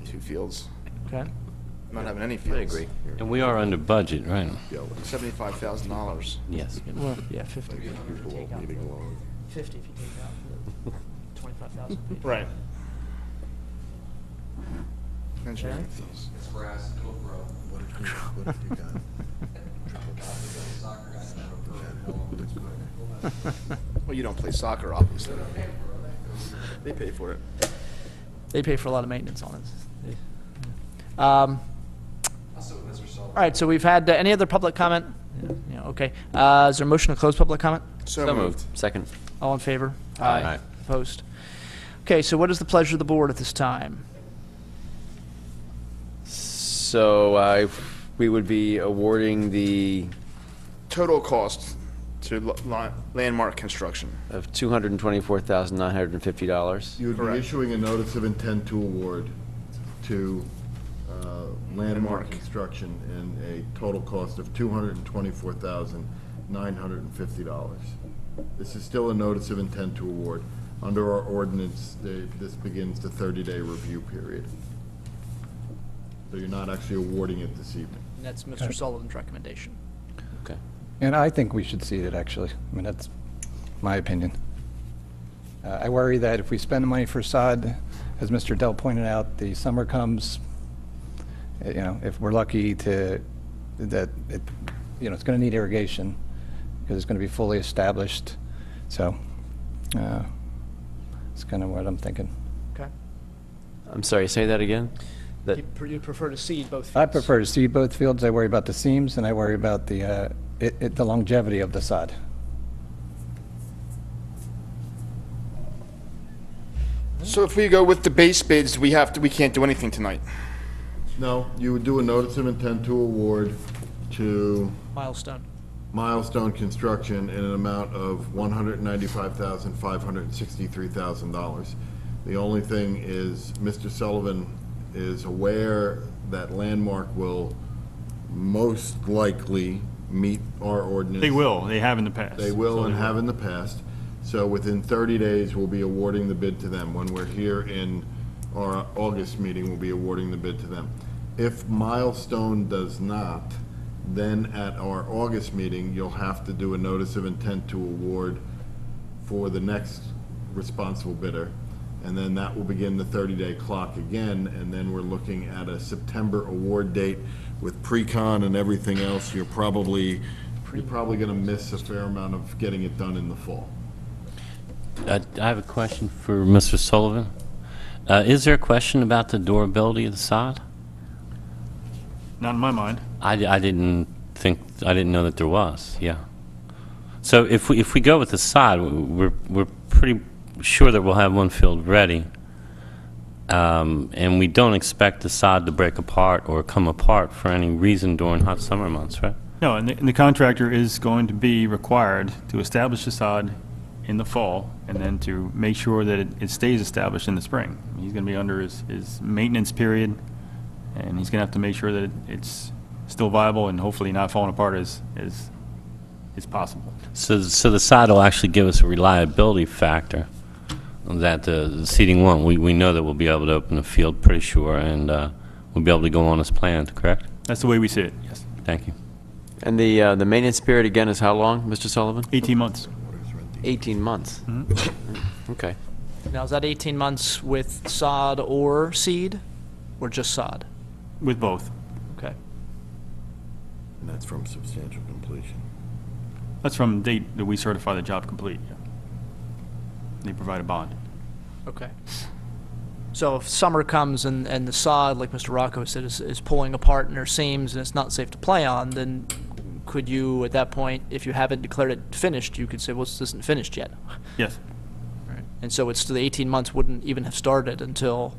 2 fields, Okay. not having any fields. I agree. And we are under budget, right? $75,000. Yes. Well, yeah, 50. 50 if you take out the 25,000. Right. Okay. It's grass, it'll grow. Well, you don't play soccer, obviously. They pay for it. They pay for a lot of maintenance on it. All right, so we've had, any other public comment? Yeah, okay. Is there a motion to close public comment? So moved. Second. All in favor? Aye. Opposed? Okay, so what is the pleasure of the board at this time? So we would be awarding the Total cost to Landmark Construction. of $224,950. You would be Correct. issuing a notice of intent to award to Landmark Construction in a total cost of $224,950. This is still a notice of intent to award. Under our ordinance, this begins the 30-day review period. So you're not actually awarding it this evening. And that's Mr. Sullivan's recommendation. Okay. And I think we should see it, actually. I mean, that's my opinion. I worry that if we spend the money for sod, as Mr. Dell pointed out, the summer comes, you know, if we're lucky it's going to need irrigation because it's going to be fully established. So it's kind of what I'm thinking. Okay. I'm sorry, say that again? That You prefer to seed both fields? I prefer to seed both fields. I worry about the seams and I worry about the longevity of the sod. So if we go with the base bids, we can't do anything tonight. No, you would do a notice of intent to award to Milestone. Milestone Construction in an amount of $195,563,000. The only thing is, Mr. Sullivan is aware that Landmark will most likely meet our ordinance. They will. They have in the past. They will So and they have in the past. So within 30 days, we'll be awarding the bid to them. When we're here in our August meeting, we'll be awarding the bid to them. If Milestone does not, then at our August meeting, you'll have to do a notice of intent to award for the next responsible bidder. And then that will begin the 30-day clock again, and then we're looking at a September award date with pre-con and everything else. You're probably gonna miss a fair amount of getting it done in the fall. I have a question for Mr. Sullivan. Is there a question about the durability of the sod? Not in my mind. I didn't know that there was, yeah. So if we go with the sod, we're pretty sure that we'll have one field ready. And we don't expect the sod to break apart or come apart for any reason during hot summer months, right? No, and the contractor is going to be required to establish the sod in the fall and then to make sure that it stays established in the spring. He's going to be under his maintenance period, and he's going to have to make sure that it's still viable and hopefully not falling apart as possible. So the sod will actually give us a reliability factor that the seeding won't. We know that we'll be able to open the field, pretty sure, and we'll be able to go on as planned, correct? That's the way we see it, yes. Thank you. And the maintenance period again is how long, Mr. Sullivan? 18 months. 18 months. Okay. Now, is that 18 months with sod or seed, or just sod? With both. Okay. And that's from substantial completion. That's from the date that we certify the job complete. Yeah. They provide a bond. Okay. So if summer comes and the sod, like Mr. Rocco said, is pulling apart and there's seams and it's not safe to play on, then could you, at that point, if you haven't declared it finished, you could say, well, this isn't finished yet. Yes. Right. And so it's the 18 months wouldn't even have started until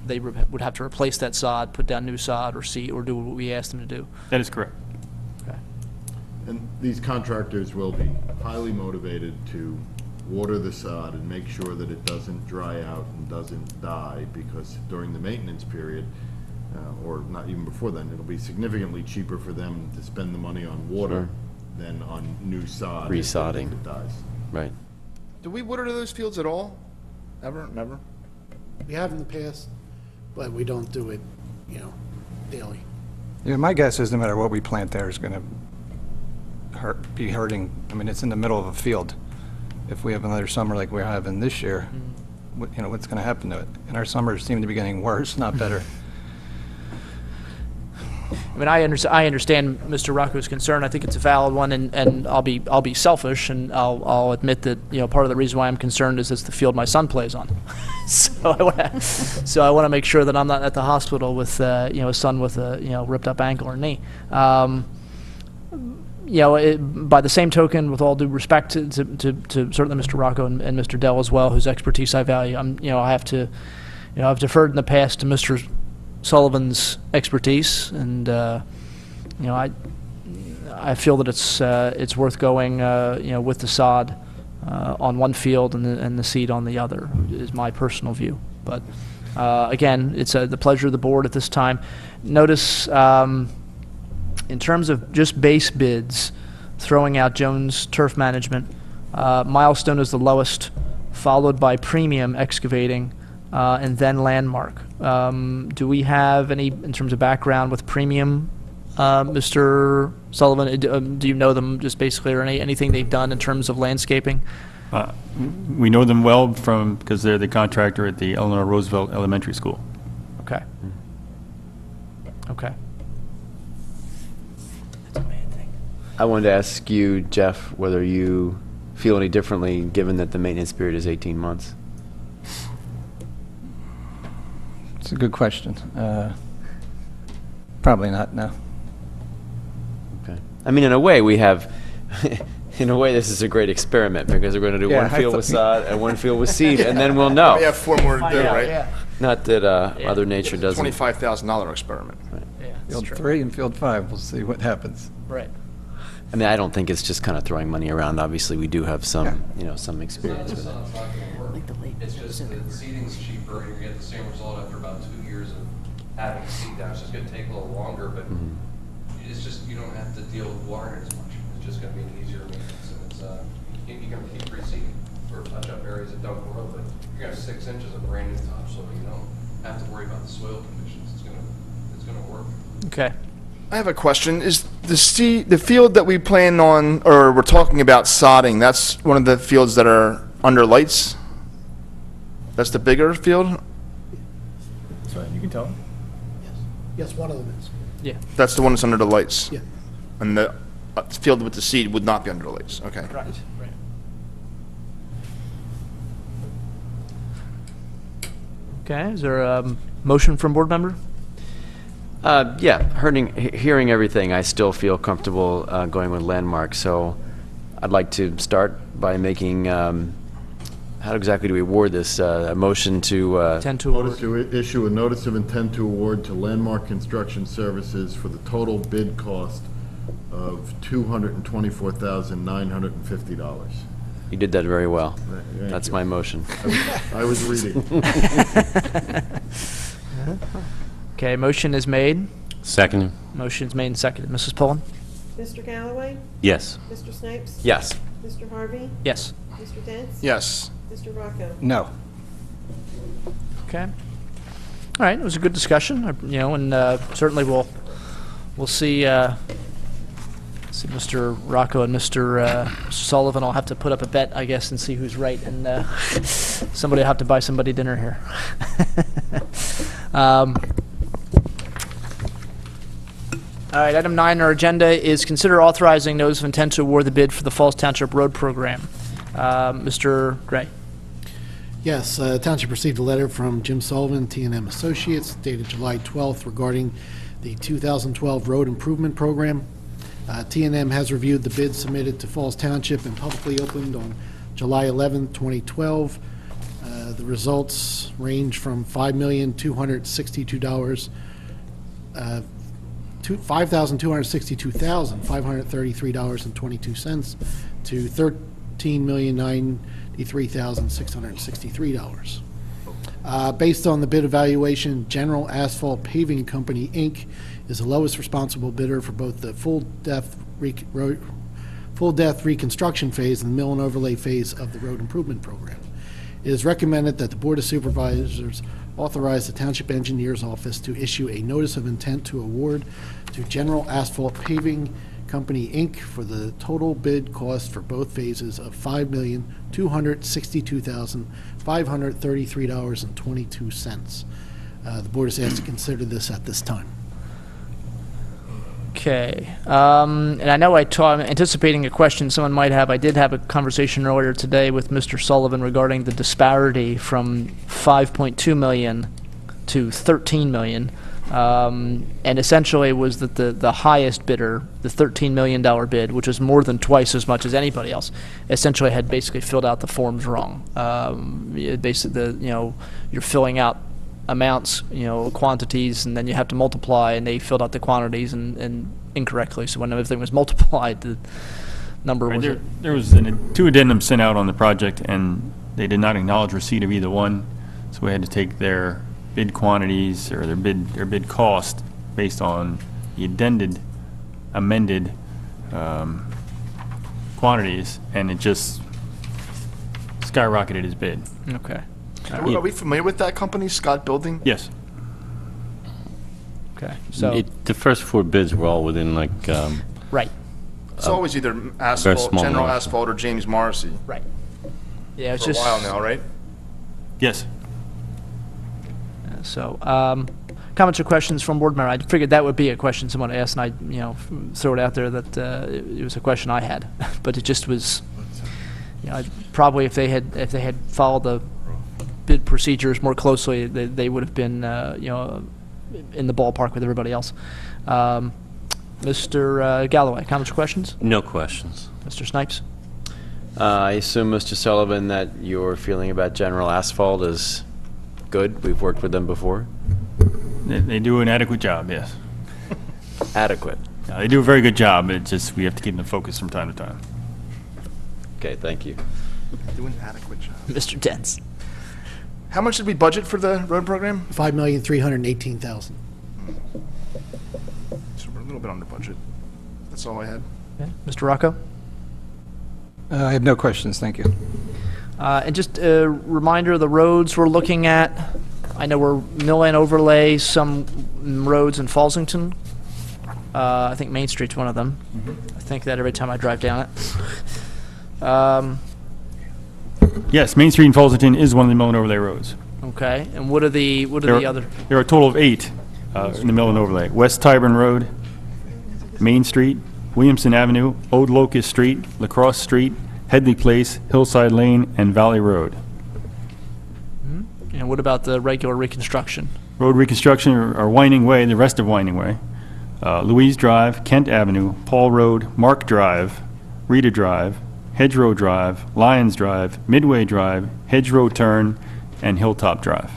they would have to replace that sod, put down new sod, or do what we asked them to do. That is correct. Okay. And these contractors will be highly motivated to water the sod and make sure that it doesn't dry out and doesn't die, because during the maintenance period, or not even before then, it'll be significantly cheaper for them to spend the money on water than on new sod. Resodding. If it dies. Right. Do we water those fields at all? Ever? Never? We have in the past, but we don't do it, daily. Yeah, my guess is no matter what we plant there is going to be hurting. I mean, it's in the middle of a field. If we have another summer like we're having this year, what's going to happen to it? And our summers seem to be getting worse, not better. I mean, I understand Mr. Rocco's concern. I think it's a valid one, and I'll be selfish, and I'll admit that part of the reason why I'm concerned is it's the field my son plays on. so I want to make sure that I'm not at the hospital with a son with a ripped up ankle or knee. By the same token, with all due respect to certainly Mr. Rocco and Mr. Dell as well, whose expertise I value, I've deferred in the past to Mr. Sullivan's expertise, and I feel that it's worth going with the sod on one field and the seed on the other, is my personal view. But again, it's the pleasure of the board at this time. Notice in terms of just base bids, throwing out Jones Turf Management, Milestone is the lowest, followed by Premium Excavating, and then Landmark. Do we have any, in terms of background with Premium, Mr. Sullivan? Do you know them just basically, or anything they've done in terms of landscaping? We know them well because they're the contractor at the Eleanor Roosevelt Elementary School. Okay. Okay. I wanted to ask you, Jeff, whether you feel any differently given that the maintenance period is 18 months. It's a good question. Probably not, no. Okay. I mean, in a way, we have, in a way, this is a great experiment because we're going to do one field with sod and one field with seed, and then we'll know. We have 4 more to do, right? Yeah. Not that Mother Nature doesn't. $25,000 experiment. Right. Yeah, Field 3 and Field 5, we'll see what happens. Right. I mean, I don't think it's just kind of throwing money around. Obviously, we do have some, some experience with it. It's just the seeding's cheaper, and you get the same result after about 2 years of having seed down. It's just going to take a little longer, but it's just, you don't have to deal with watering as much. It's just going to be an easier maintenance, and it's you can keep reseeding or touch up areas that don't grow, but you're going to have 6 inches of rain in topsoil. You don't have to worry about the soil conditions. It's going to work. Okay. I have a question. Is the field that we plan on, or we're talking about sodding, that's one of the fields that are under lights? That's the bigger field? So you can tell. Yes, one of them is. Yeah. That's the one that's under the lights? Yeah. And the field with the seed would not be under the lights? Okay. Right. Right. Okay. Is there a motion from board member? Yeah, hearing everything, I still feel comfortable going with Landmark. So I'd like to start by making, how exactly do we award this? A motion to... Intent to award. Notice to issue a notice of intent to award to Landmark Construction Services for the total bid cost of $224,950. You did that very well. Thank That's you. my motion. I was reading. Okay, motion is made. Second. Motion's made and seconded. Mrs. Pullen? Mr. Callaway? Yes. Mr. Snipes? Yes. Mr. Harvey? Yes. Mr. Dents? Yes. Mr. Rocco? No. Okay. All right, it was a good discussion, and certainly we'll see Mr. Rocco and Mr. Sullivan. I'll have to put up a bet, I guess, and see who's right, and somebody will have to buy somebody dinner here. All right, item 9 on our agenda is consider authorizing notice of intent to award the bid for the Falls Township Road Program. Mr. Gray. Yes, Township received a letter from Jim Sullivan, T&M Associates, dated July 12th regarding the 2012 road improvement program. T&M has reviewed the bids submitted to Falls Township and publicly opened on July 11th, 2012. The results range from $5,262,563.22 to $13,093,663. Based on the bid evaluation, General Asphalt Paving Company, Inc. is the lowest responsible bidder for both the full-depth reconstruction phase and the mill and overlay phase of the road improvement program. It is recommended that the Board of Supervisors authorize the Township Engineer's Office to issue a notice of intent to award to General Asphalt Paving Company, Inc. for the total bid cost for both phases of $5,262,533.22. The Board is asked to consider this at this time. Okay, and I know I'm anticipating a question someone might have. I did have a conversation earlier today with Mr. Sullivan regarding the disparity from $5.2 million to $13 million, and essentially was that the highest bidder, the $13 million bid, which is more than twice as much as anybody else, essentially had basically filled out the forms wrong. Basically, you're filling out amounts, quantities, and then you have to multiply, and they filled out the quantities and incorrectly. So when everything was multiplied, the number was... There was two addendums sent out on the project, and they did not acknowledge receipt of either one. So we had to take their bid quantities or their bid cost based on the amended quantities, and it just skyrocketed his bid. Okay. Are we familiar with that company, Scott Building? Yes. Okay. So the first four bids were all within like right. It's always either Asphalt, General margin. Asphalt, or James Morrissey. Right. Yeah, it's for just a while now, right? Yes. So, comments or questions from board member? I figured that would be a question someone asked, and I, throw it out there that it was a question I had, but it just was, probably if they had followed the bid procedures more closely, they would have been, in the ballpark with everybody else. Mr. Galloway, comments or questions? No questions. Mr. Snipes? I assume, Mr. Sullivan, that your feeling about General Asphalt is good. We've worked with them before. They do an adequate job, yes. Adequate. They do a very good job. It's just we have to keep them focused from time to time. Okay, thank you. Doing an adequate job. Mr. Dents? How much did we budget for the road program? $5,318,000. So we're a little bit under budget. That's all I had. Okay. Mr. Rocco? I have no questions, thank you. And just a reminder, the roads we're looking at, I know we're mill and overlay some roads in Fallsington. I think Main Street's one of them. I think that every time I drive down it. Yes, Main Street in Fallsington is one of the mill and overlay roads. Okay, and what are the other? There are a total of 8 in the mill and overlay. West Tyburn Road, Main Street, Williamson Avenue, Old Locust Street, Lacrosse Street, Headley Place, Hillside Lane, and Valley Road. And what about the regular reconstruction? Road reconstruction are Winding Way, the rest of Winding Way, Louise Drive, Kent Avenue, Paul Road, Mark Drive, Rita Drive, Hedgerow Drive, Lyons Drive, Midway Drive, Hedgerow Turn, and Hilltop Drive.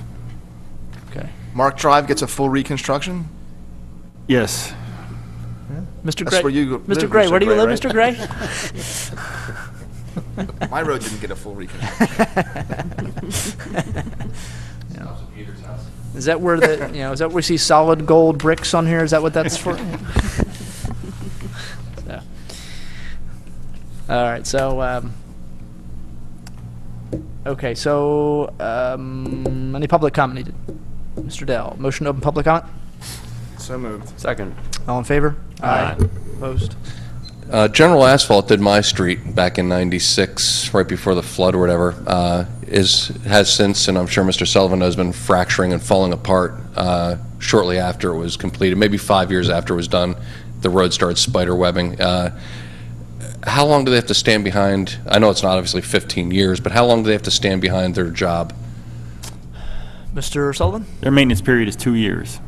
Okay. Mark Drive gets a full reconstruction? Yes. Mr. That's Gray, where you Mr. live, Gray, Mr. where do you Gray, live, right? Mr. Gray? My road didn't get a full reconstruction. Is that where is that where we see solid gold bricks on here? Is that what that's for? So. All right, so, okay, so, any public comment needed? Mr. Dell, motion to open public comment? So moved. Second. All in favor? Aye. Opposed? General Asphalt did my street back in '96, right before the flood or whatever. Has since, and I'm sure Mr. Sullivan knows, been fracturing and falling apart shortly after it was completed. Maybe 5 years after it was done, the road started spider webbing. how long do they have to stand behind? I know it's not obviously 15 years, but how long do they have to stand behind their job? Mr. Sullivan? Their maintenance period is 2 years.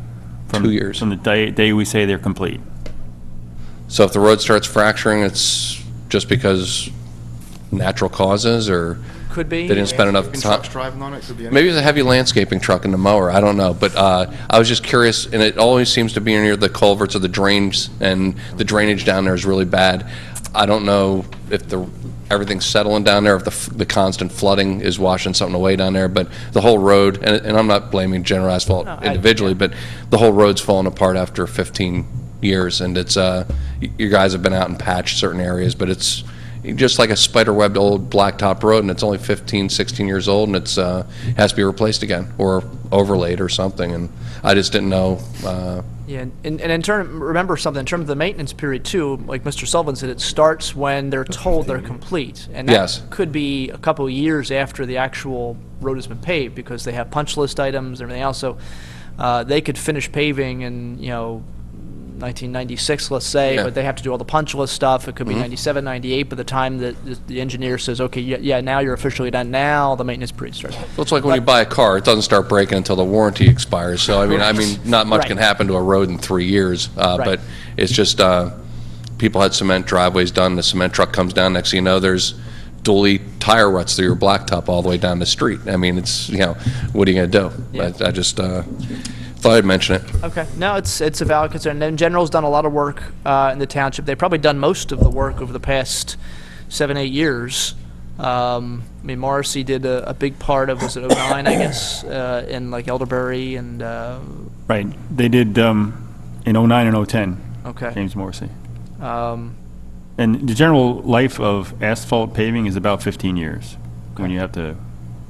2 years. From the day we say they're complete. So if the road starts fracturing, it's just because natural causes, or Could be. they didn't spend enough Landscaping time? trucks driving on it, could be anything. Maybe it's a heavy landscaping truck and the mower, I don't know. But I was just curious, and it always seems to be near the culverts or the drains, and the drainage down there is really bad. I don't know if everything's settling down there, if the constant flooding is washing something away down there, but the whole road, and I'm not blaming General Asphalt individually, but the whole road's falling apart after 15 years, and it's, you guys have been out and patched certain areas, but it's just like a spider-webbed old blacktop road, and it's only 15, 16 years old, and it's has to be replaced again, or overlaid or something, and I just didn't know. Yeah, and in turn, remember something, in terms of the maintenance period too, like Mr. Sullivan said, it starts when they're told they're complete. And that Yes. could be a couple of years after the actual road has been paved, because they have punch list items and everything else. So they could finish paving in, 1996, let's say, Yeah. but they have to do all the punch list stuff. It could be 97, 98 by the time that the engineer says, okay, yeah, now you're officially done. Now the maintenance period starts. Well, it's like when you buy a car, it doesn't start breaking until the warranty expires. So, I mean, not much Right. can happen to a road in 3 years. But it's just, people had cement driveways done, the cement truck comes down, next thing you know, there's dually tire ruts through your blacktop all the way down the street. I mean, it's, what are you going to do? Yeah. I just thought I'd mention it. Okay, no, it's a valid concern. And General's done a lot of work in the township. They've probably done most of the work over the past 7, 8 years. I mean, Morrissey did a big part of, was it 09, I guess, in like Elderberry and, Right. They did in 09 and 010. Okay. James Morrissey. And the general life of asphalt paving is about 15 years when you have to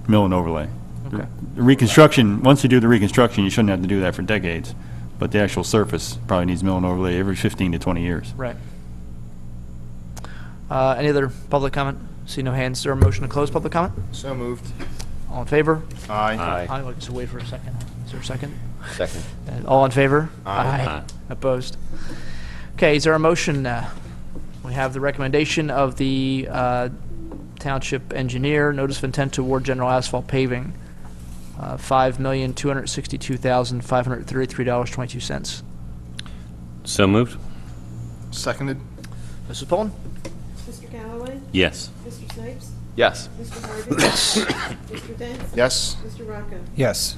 mill and overlay. Okay. The reconstruction, once you do the reconstruction, you shouldn't have to do that for decades. But the actual surface probably needs mill and overlay every 15 to 20 years. right. Any other public comment? See no hands. Is there a motion to close public comment? So moved. All in favor? Aye. I'd like to wait for a second. Is there a second? Second. All in favor? Aye. Opposed? Okay, is there a motion? We have the recommendation of the township engineer, notice of intent to award general asphalt paving, $5,262,533.22. So moved? Seconded. Mrs. Pullen? Mr. Galloway? Yes. Mr. Snipes? Yes. Mr. Harvey? Mr. Dent? Yes. Mr. Rocco? Yes.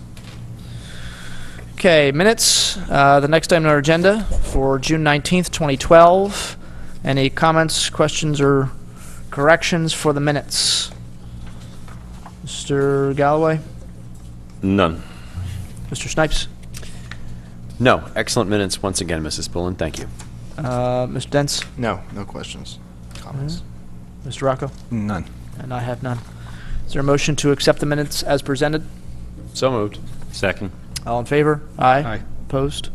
Okay, minutes. The next item on our agenda for June 19th, 2012. Any comments, questions, or corrections for the minutes? Mr. Galloway? None. Mr. Snipes? No. Excellent minutes once again, Mrs. Pullen. Thank you. Mr. Dents? No questions, comments. Mr. Rocco? None. And I have none. Is there a motion to accept the minutes as presented? So moved. Second? All in favor? Aye. Opposed?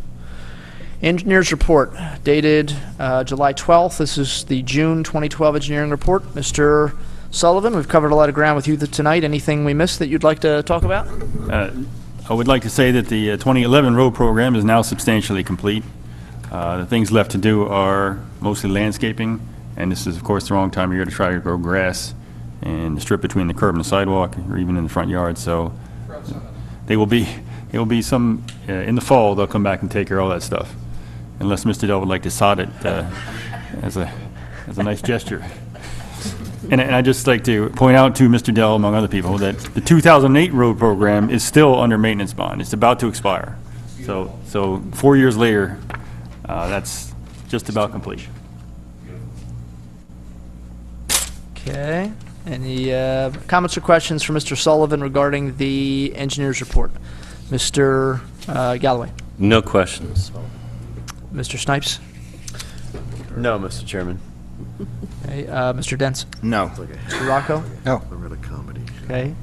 Engineers report dated July 12th. This is the June 2012 engineering report. Mr. Sullivan, we've covered a lot of ground with you tonight. Anything we missed that you'd like to talk about? I would like to say that the 2011 road program is now substantially complete. The things left to do are mostly landscaping, and this is, of course, the wrong time of year to try to grow grass and the strip between the curb and the sidewalk, or even in the front yard. So there will be some in the fall. They'll come back and take care of all that stuff, unless Mr. Dell would like to sod it as a nice gesture. And I'd just like to point out to Mr. Dell, among other people, that the 2008 road program is still under maintenance bond. It's about to expire. So 4 years later, that's just about complete. Okay. Any comments or questions for Mr. Sullivan regarding the engineer's report? Mr. Galloway? No questions. Mr. Snipes? No, Mr. Chairman. Okay. Mr. Dents? No. Mr. Rocco? No. Okay.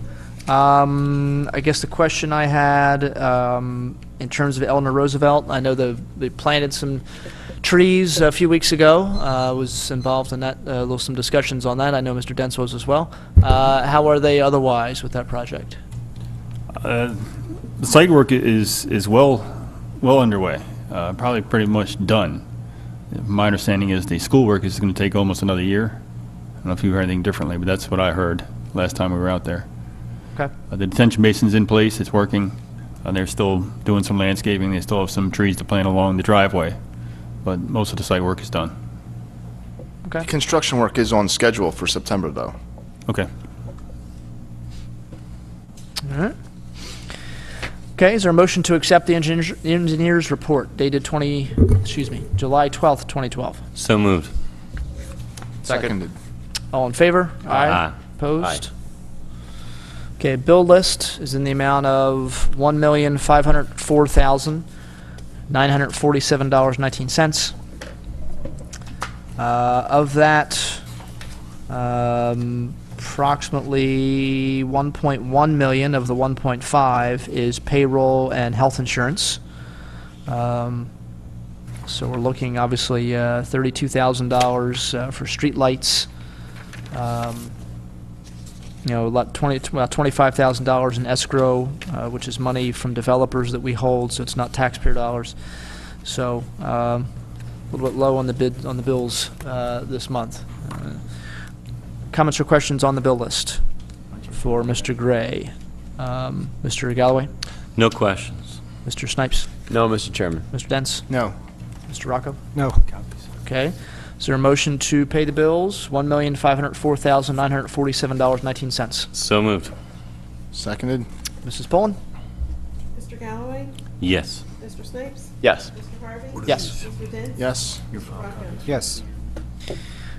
I guess the question I had, in terms of Eleanor Roosevelt, I know they planted some trees a few weeks ago. Was involved in that, some discussions on that. I know Mr. Dents was as well. How are they otherwise with that project? The site work is well underway, probably pretty much done. My understanding is the schoolwork is going to take almost another year. I don't know if you heard anything differently, but that's what I heard last time we were out there. Okay. The detention basin's in place, it's working. They're still doing some landscaping, they still have some trees to plant along the driveway, but most of the site work is done. Okay. Construction work is on schedule for September, though. Okay. All right. Okay, is there a motion to accept the engineer's report dated July 12th, 2012? So moved. Seconded. All in favor? Aye. Opposed? Okay, bill list is in the amount of $1,504,947.19. Of that, approximately 1.1 million of the 1.5 is payroll and health insurance. So we're looking obviously $32,000 for street lights. About $25,000 in escrow, which is money from developers that we hold, so it's not taxpayer dollars. So a little bit low on the bills this month. Comments or questions on the bill list for Mr. Gray? Mr. Galloway? No questions. Mr. Snipes? No, Mr. Chairman. Mr. Dents? No. Mr. Rocco? No. Okay. Is there a motion to pay the bills? $1,504,947.19. So moved. Seconded. Mrs. Pullen? Mr. Galloway? Yes. Mr. Snipes? Yes. Mr. Harvey? Yes. Mr. Dent? Yes. Mr. Rocco? Yes.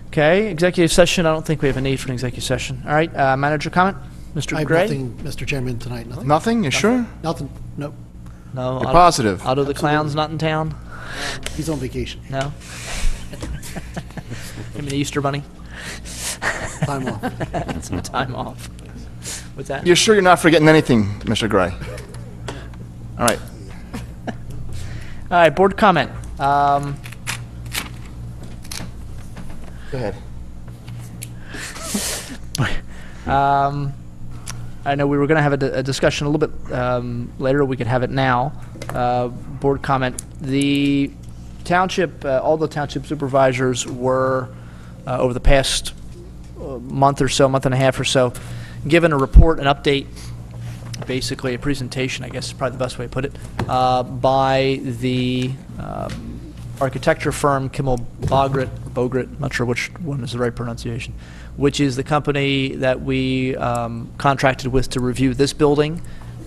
Okay, executive session. I don't think we have a need for an executive session. All right, manager comment? Mr. I have Gray? nothing, Mr. Chairman, tonight, nothing. Nothing? You sure? Nothing, nope. No. You're positive. Otto the Clown's not in town? He's on vacation. No? Him and the Easter Bunny? Time off. Some time off. What's that? You're sure you're not forgetting anything, Mr. Gray? All right. All right, board comment. Go ahead. I know we were going to have a discussion a little bit later. We could have it now. Board comment. The township, all the township supervisors were, over the past month or so, month and a half or so, given a report, an update, basically a presentation, I guess is probably the best way to put it, by the architecture firm Kimmel Bogert, not sure which one is the right pronunciation, which is the company that we contracted with to review this building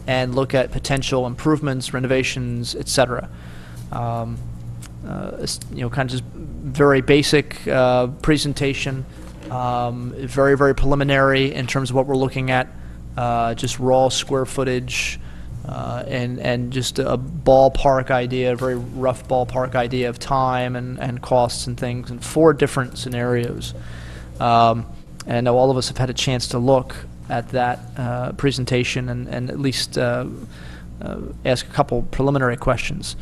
and look at potential improvements, renovations, etc. Kind of just very basic presentation, very, very preliminary in terms of what we're looking at, just raw square footage, and just a ballpark idea, a very rough ballpark idea of time and costs and things in 4 different scenarios. And all of us have had a chance to look at that presentation and at least ask a couple preliminary questions.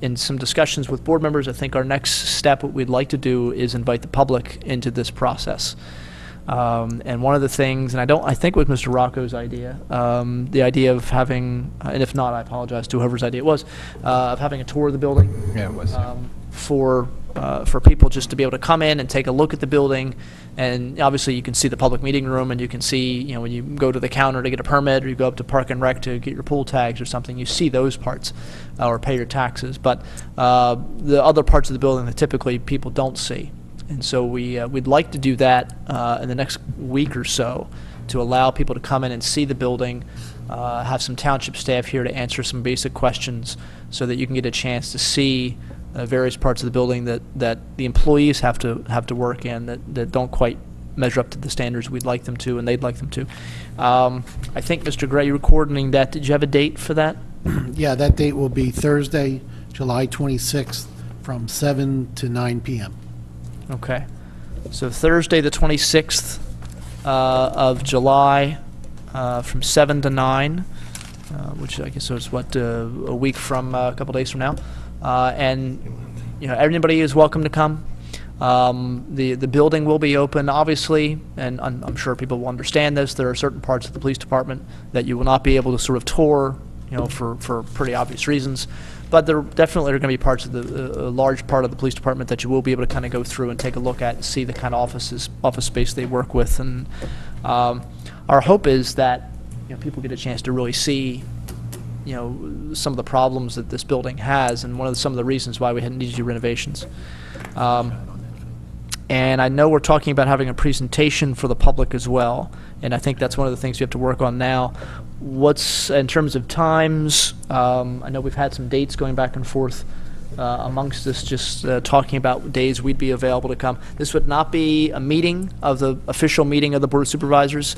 In some discussions with board members, I think our next step, what we'd like to do is invite the public into this process. And one of the things, and I think it was Mr. Rocco's idea, the idea of having, and if not, I apologize to whoever's idea it was, of having a tour of the building. Yeah, it was. For people just to be able to come in and take a look at the building. And obviously you can see the public meeting room, and you can see, when you go to the counter to get a permit, or you go up to Park and Rec to get your pool tags or something, you see those parts, or pay your taxes. But the other parts of the building that typically people don't see. And so we'd like to do that in the next week or so, to allow people to come in and see the building, have some township staff here to answer some basic questions, so that you can get a chance to see various parts of the building that the employees have to work in, that don't quite measure up to the standards we'd like them to and they'd like them to. I think, Mr. Gray, you were coordinating that. Did you have a date for that? Yeah, that date will be Thursday, July 26th, from 7 to 9 p.m. Okay. So Thursday, the 26th of July, from 7 to 9, which I guess is what, a week from, a couple days from now. And everybody is welcome to come. The building will be open, obviously, and I'm sure people will understand this. There are certain parts of the police department that you will not be able to sort of tour, for pretty obvious reasons. but there definitely are going to be parts of the, a large part of the police department that you will be able to kind of go through and take a look at and see the kind of office space they work with. And our hope is that, you know, people get a chance to really see, you know, some of the problems that this building has, and some of the reasons why we had needed to do renovations. And I know we're talking about having a presentation for the public as well, and I think that's one of the things we have to work on now. What's, in terms of times, I know we've had some dates going back and forth amongst us, just talking about days we'd be available to come. This would not be a meeting of the official meeting of the Board of Supervisors.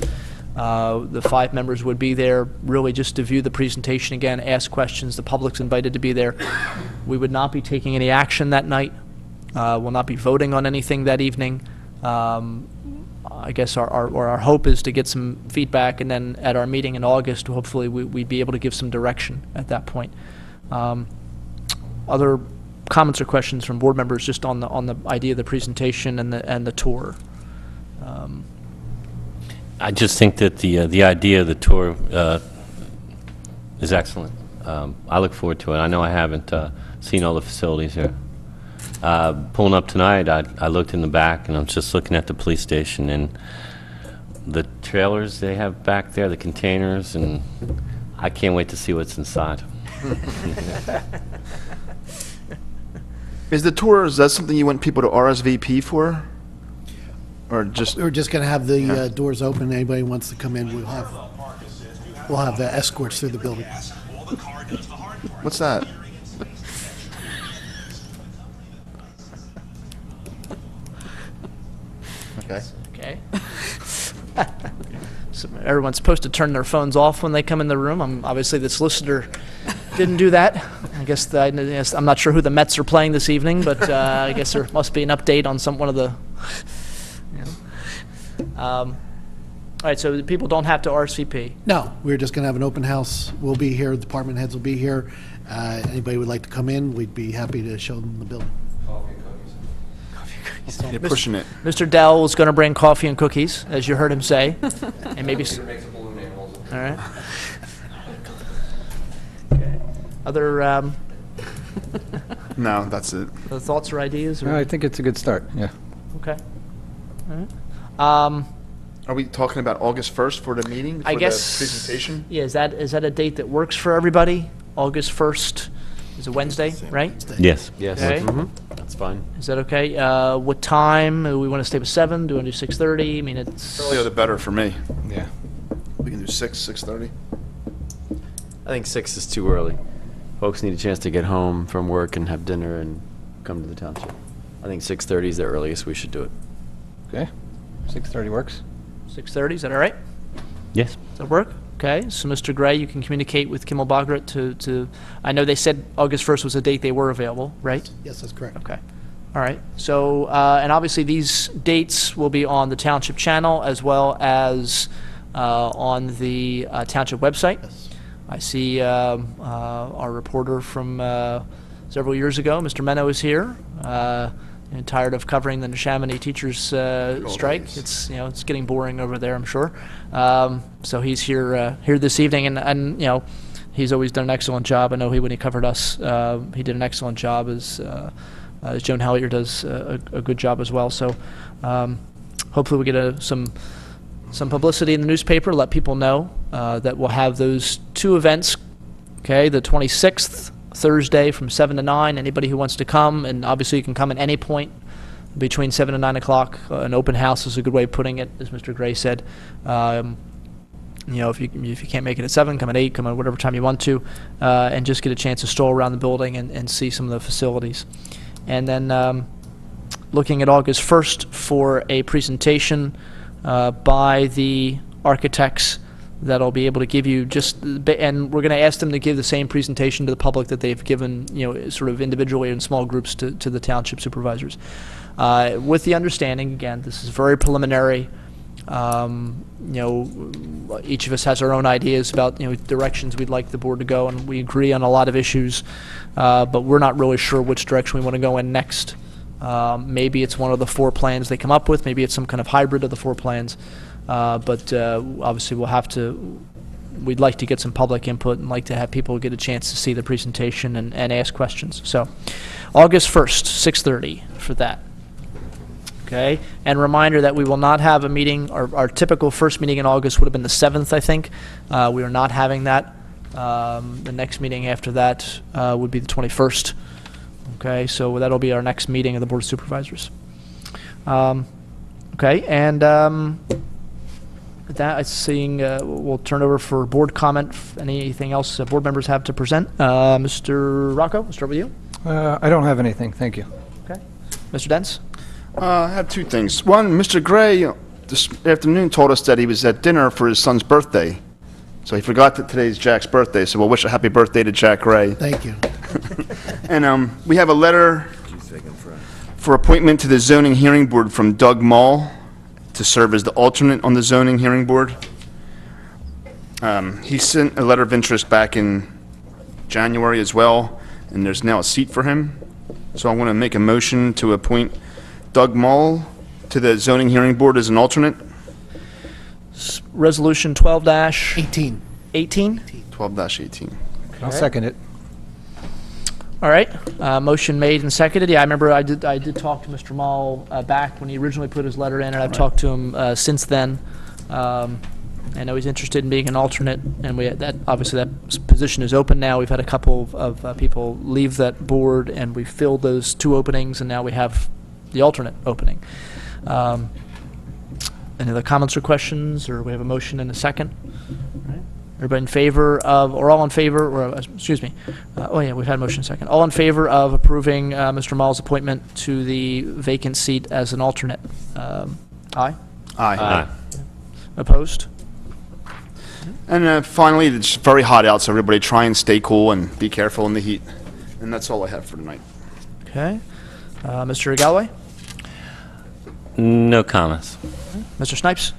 The 5 members would be there really just to view the presentation again, ask questions. The public's invited to be there. We would not be taking any action that night. We'll not be voting on anything that evening. I guess our hope is to get some feedback, and then at our meeting in August, hopefully we'd be able to give some direction at that point. Other comments or questions from board members just on the idea of the presentation and the tour? I just think that the idea of the tour is excellent. I look forward to it. I know I haven't seen all the facilities here. Pulling up tonight, I looked in the back, and I'm just looking at the police station and the trailers they have back there, the containers, and I can't wait to see what's inside. Is the tour, is that something you want people to RSVP for? Or just... We're just going to have the doors open. Anybody who wants to come in, we'll have the escorts through the building. What's that? Okay. Okay. So everyone's supposed to turn their phones off when they come in the room. Obviously, the solicitor didn't do that. I guess I'm not sure who the Mets are playing this evening, but I guess there must be an update on one of the. All right, so the people don't have to RSVP. No, we're just going to have an open house. We'll be here. Department heads will be here. Anybody would like to come in, we'd be happy to show them the building. You're pushing it. Mr. Dell was going to bring coffee and cookies, as you heard him say, and maybe. All right. Okay. Other No, that's it. other thoughts or ideas? Or? No, I think it's a good start, yeah. Okay. All right. Are we talking about August 1st for the meeting? I for guess. the presentation? Yeah. Is that a date that works for everybody? August 1st is a Wednesday, right? Yes. Yes. Okay. That's fine. Is that okay? What time? Do we want to stay with 7? Do we want to do 6:30? I mean, it's. Earlier the better for me. Yeah. We can do 6:30. I think 6 is too early. Folks need a chance to get home from work and have dinner and come to the township. I think 6:30 is the earliest we should do it. Okay, 6:30 works. 6:30, is that all right? Yes. Does that work? Okay, so Mr. Gray, you can communicate with Kimmel Bogert to, I know they said August 1st was the date they were available, right? Yes, that's correct. Okay. All right. So, and obviously these dates will be on the Township channel as well as on the Township website. Yes. I see our reporter from several years ago, Mr. Menno, is here. And tired of covering the Neshaminy teachers strike. It's it's getting boring over there, I'm sure. So he's here this evening, and he's always done an excellent job. I know when he covered us, he did an excellent job, as Joan Hallier does a good job as well. So hopefully we get some publicity in the newspaper, let people know that we'll have those 2 events. Okay, the 26th. Thursday from 7 to 9. Anybody who wants to come, and obviously you can come at any point between 7 and 9 o'clock. An open house is a good way of putting it, as Mr. Gray said. If you can't make it at 7, come at 8, come at whatever time you want to, and just get a chance to stroll around the building and see some of the facilities. And then looking at August 1st for a presentation by the architects that'll be able to give you and we're going to ask them to give the same presentation to the public that they've given, sort of individually in small groups to the township supervisors. With the understanding, again, this is very preliminary. Each of us has our own ideas about, directions we'd like the board to go, and we agree on a lot of issues, but we're not really sure which direction we want to go in next. Maybe it's one of the 4 plans they come up with. Maybe it's some kind of hybrid of the 4 plans. But obviously we'll have to we'd like to get some public input and like to have people get a chance to see the presentation and ask questions. So August 1st, 6:30 for that. Okay, and reminder that we will not have a meeting, our typical first meeting in August would have been the 7th, I think. We are not having that. The next meeting after that would be the 21st. Okay, so that'll be our next meeting of the Board of Supervisors. Okay, and with that, I'm seeing we'll turn over for board comment. Anything else board members have to present? Mr. Rocco, we'll start with you. I don't have anything, thank you. Okay, Mr. Dents. I have two things. One, Mr. Gray this afternoon told us that he was at dinner for his son's birthday. So he forgot that today's Jack's birthday, so we'll wish a happy birthday to Jack Gray. Thank you. And we have a letter for appointment to the zoning hearing board from Doug Mall to serve as the alternate on the zoning hearing board. He sent a letter of interest back in January as well, and there's now a seat for him. So I want to make a motion to appoint Doug Mall to the zoning hearing board as an alternate. Resolution 12-18. 12-18. I'll second it. All right, motion made and seconded. Yeah, I remember I did talk to Mr. Mall back when he originally put his letter in, and I've talked to him since then. I know he's interested in being an alternate, and obviously that position is open now. We've had a couple of people leave that board, and we've filled those 2 openings, and now we have the alternate opening. Any other comments or questions, or we have a motion and a second? All right. Everybody in favor of, or all in favor, or excuse me, oh yeah, we've had a motion and second. All in favor of approving Mr. Mall's appointment to the vacant seat as an alternate? Aye? Aye. Opposed? And finally, it's very hot out, so everybody try and stay cool and be careful in the heat. And that's all I have for tonight. Okay. Mr. Galloway? No comments. Mr. Snipes?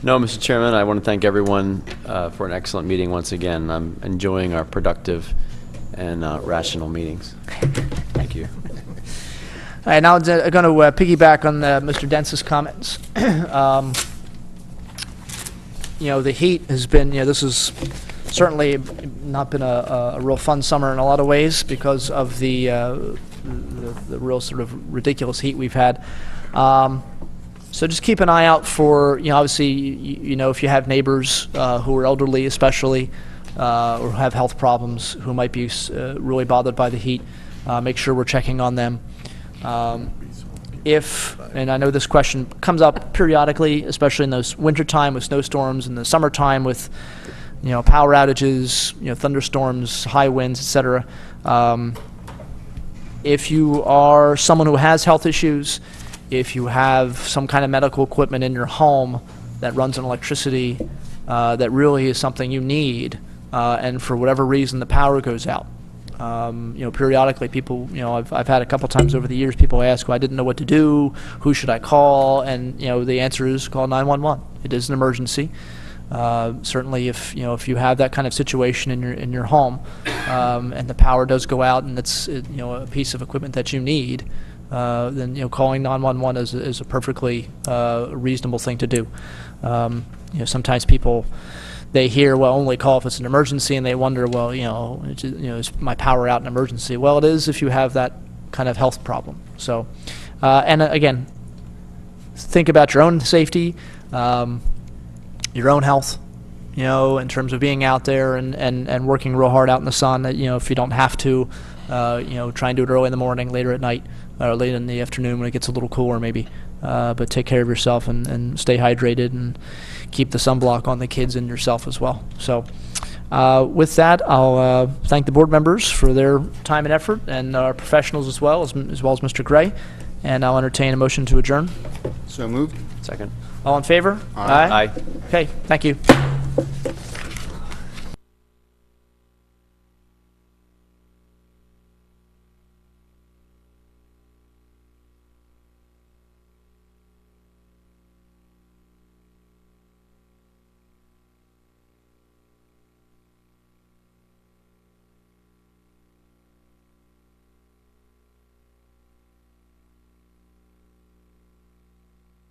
No, Mr. Chairman, I want to thank everyone for an excellent meeting once again. I'm enjoying our productive and rational meetings. Thank you. All right, now I'm going to piggyback on Mr. Dentz's comments. You know, the heat has been, this has certainly not been a real fun summer in a lot of ways because of the real sort of ridiculous heat we've had. So just keep an eye out for, obviously, if you have neighbors who are elderly especially, or have health problems who might be really bothered by the heat, make sure we're checking on them. And I know this question comes up periodically, especially in those wintertime with snowstorms, and the summertime with, power outages, thunderstorms, high winds, etc. If you are someone who has health issues, if you have some kind of medical equipment in your home that runs on electricity that really is something you need, and for whatever reason the power goes out, periodically people, I've had a couple times over the years people ask, well, I didn't know what to do, who should I call? And the answer is call 911. It is an emergency. Certainly if you have that kind of situation in your home, and the power does go out and it's a piece of equipment that you need, then calling 911 is a perfectly reasonable thing to do. Sometimes people, they hear, well, only call if it's an emergency, and they wonder, well, is my power out in an emergency? Well, it is if you have that kind of health problem. So, and again, think about your own safety, your own health, in terms of being out there and working real hard out in the sun. That if you don't have to, try and do it early in the morning, later at night, or late in the afternoon when it gets a little cooler maybe. But take care of yourself and stay hydrated and keep the sunblock on the kids and yourself as well. So with that, I'll thank the board members for their time and effort, and our professionals as well as Mr. Gray. And I'll entertain a motion to adjourn. So moved. Second. All in favor? Aye. Aye. Okay, thank you.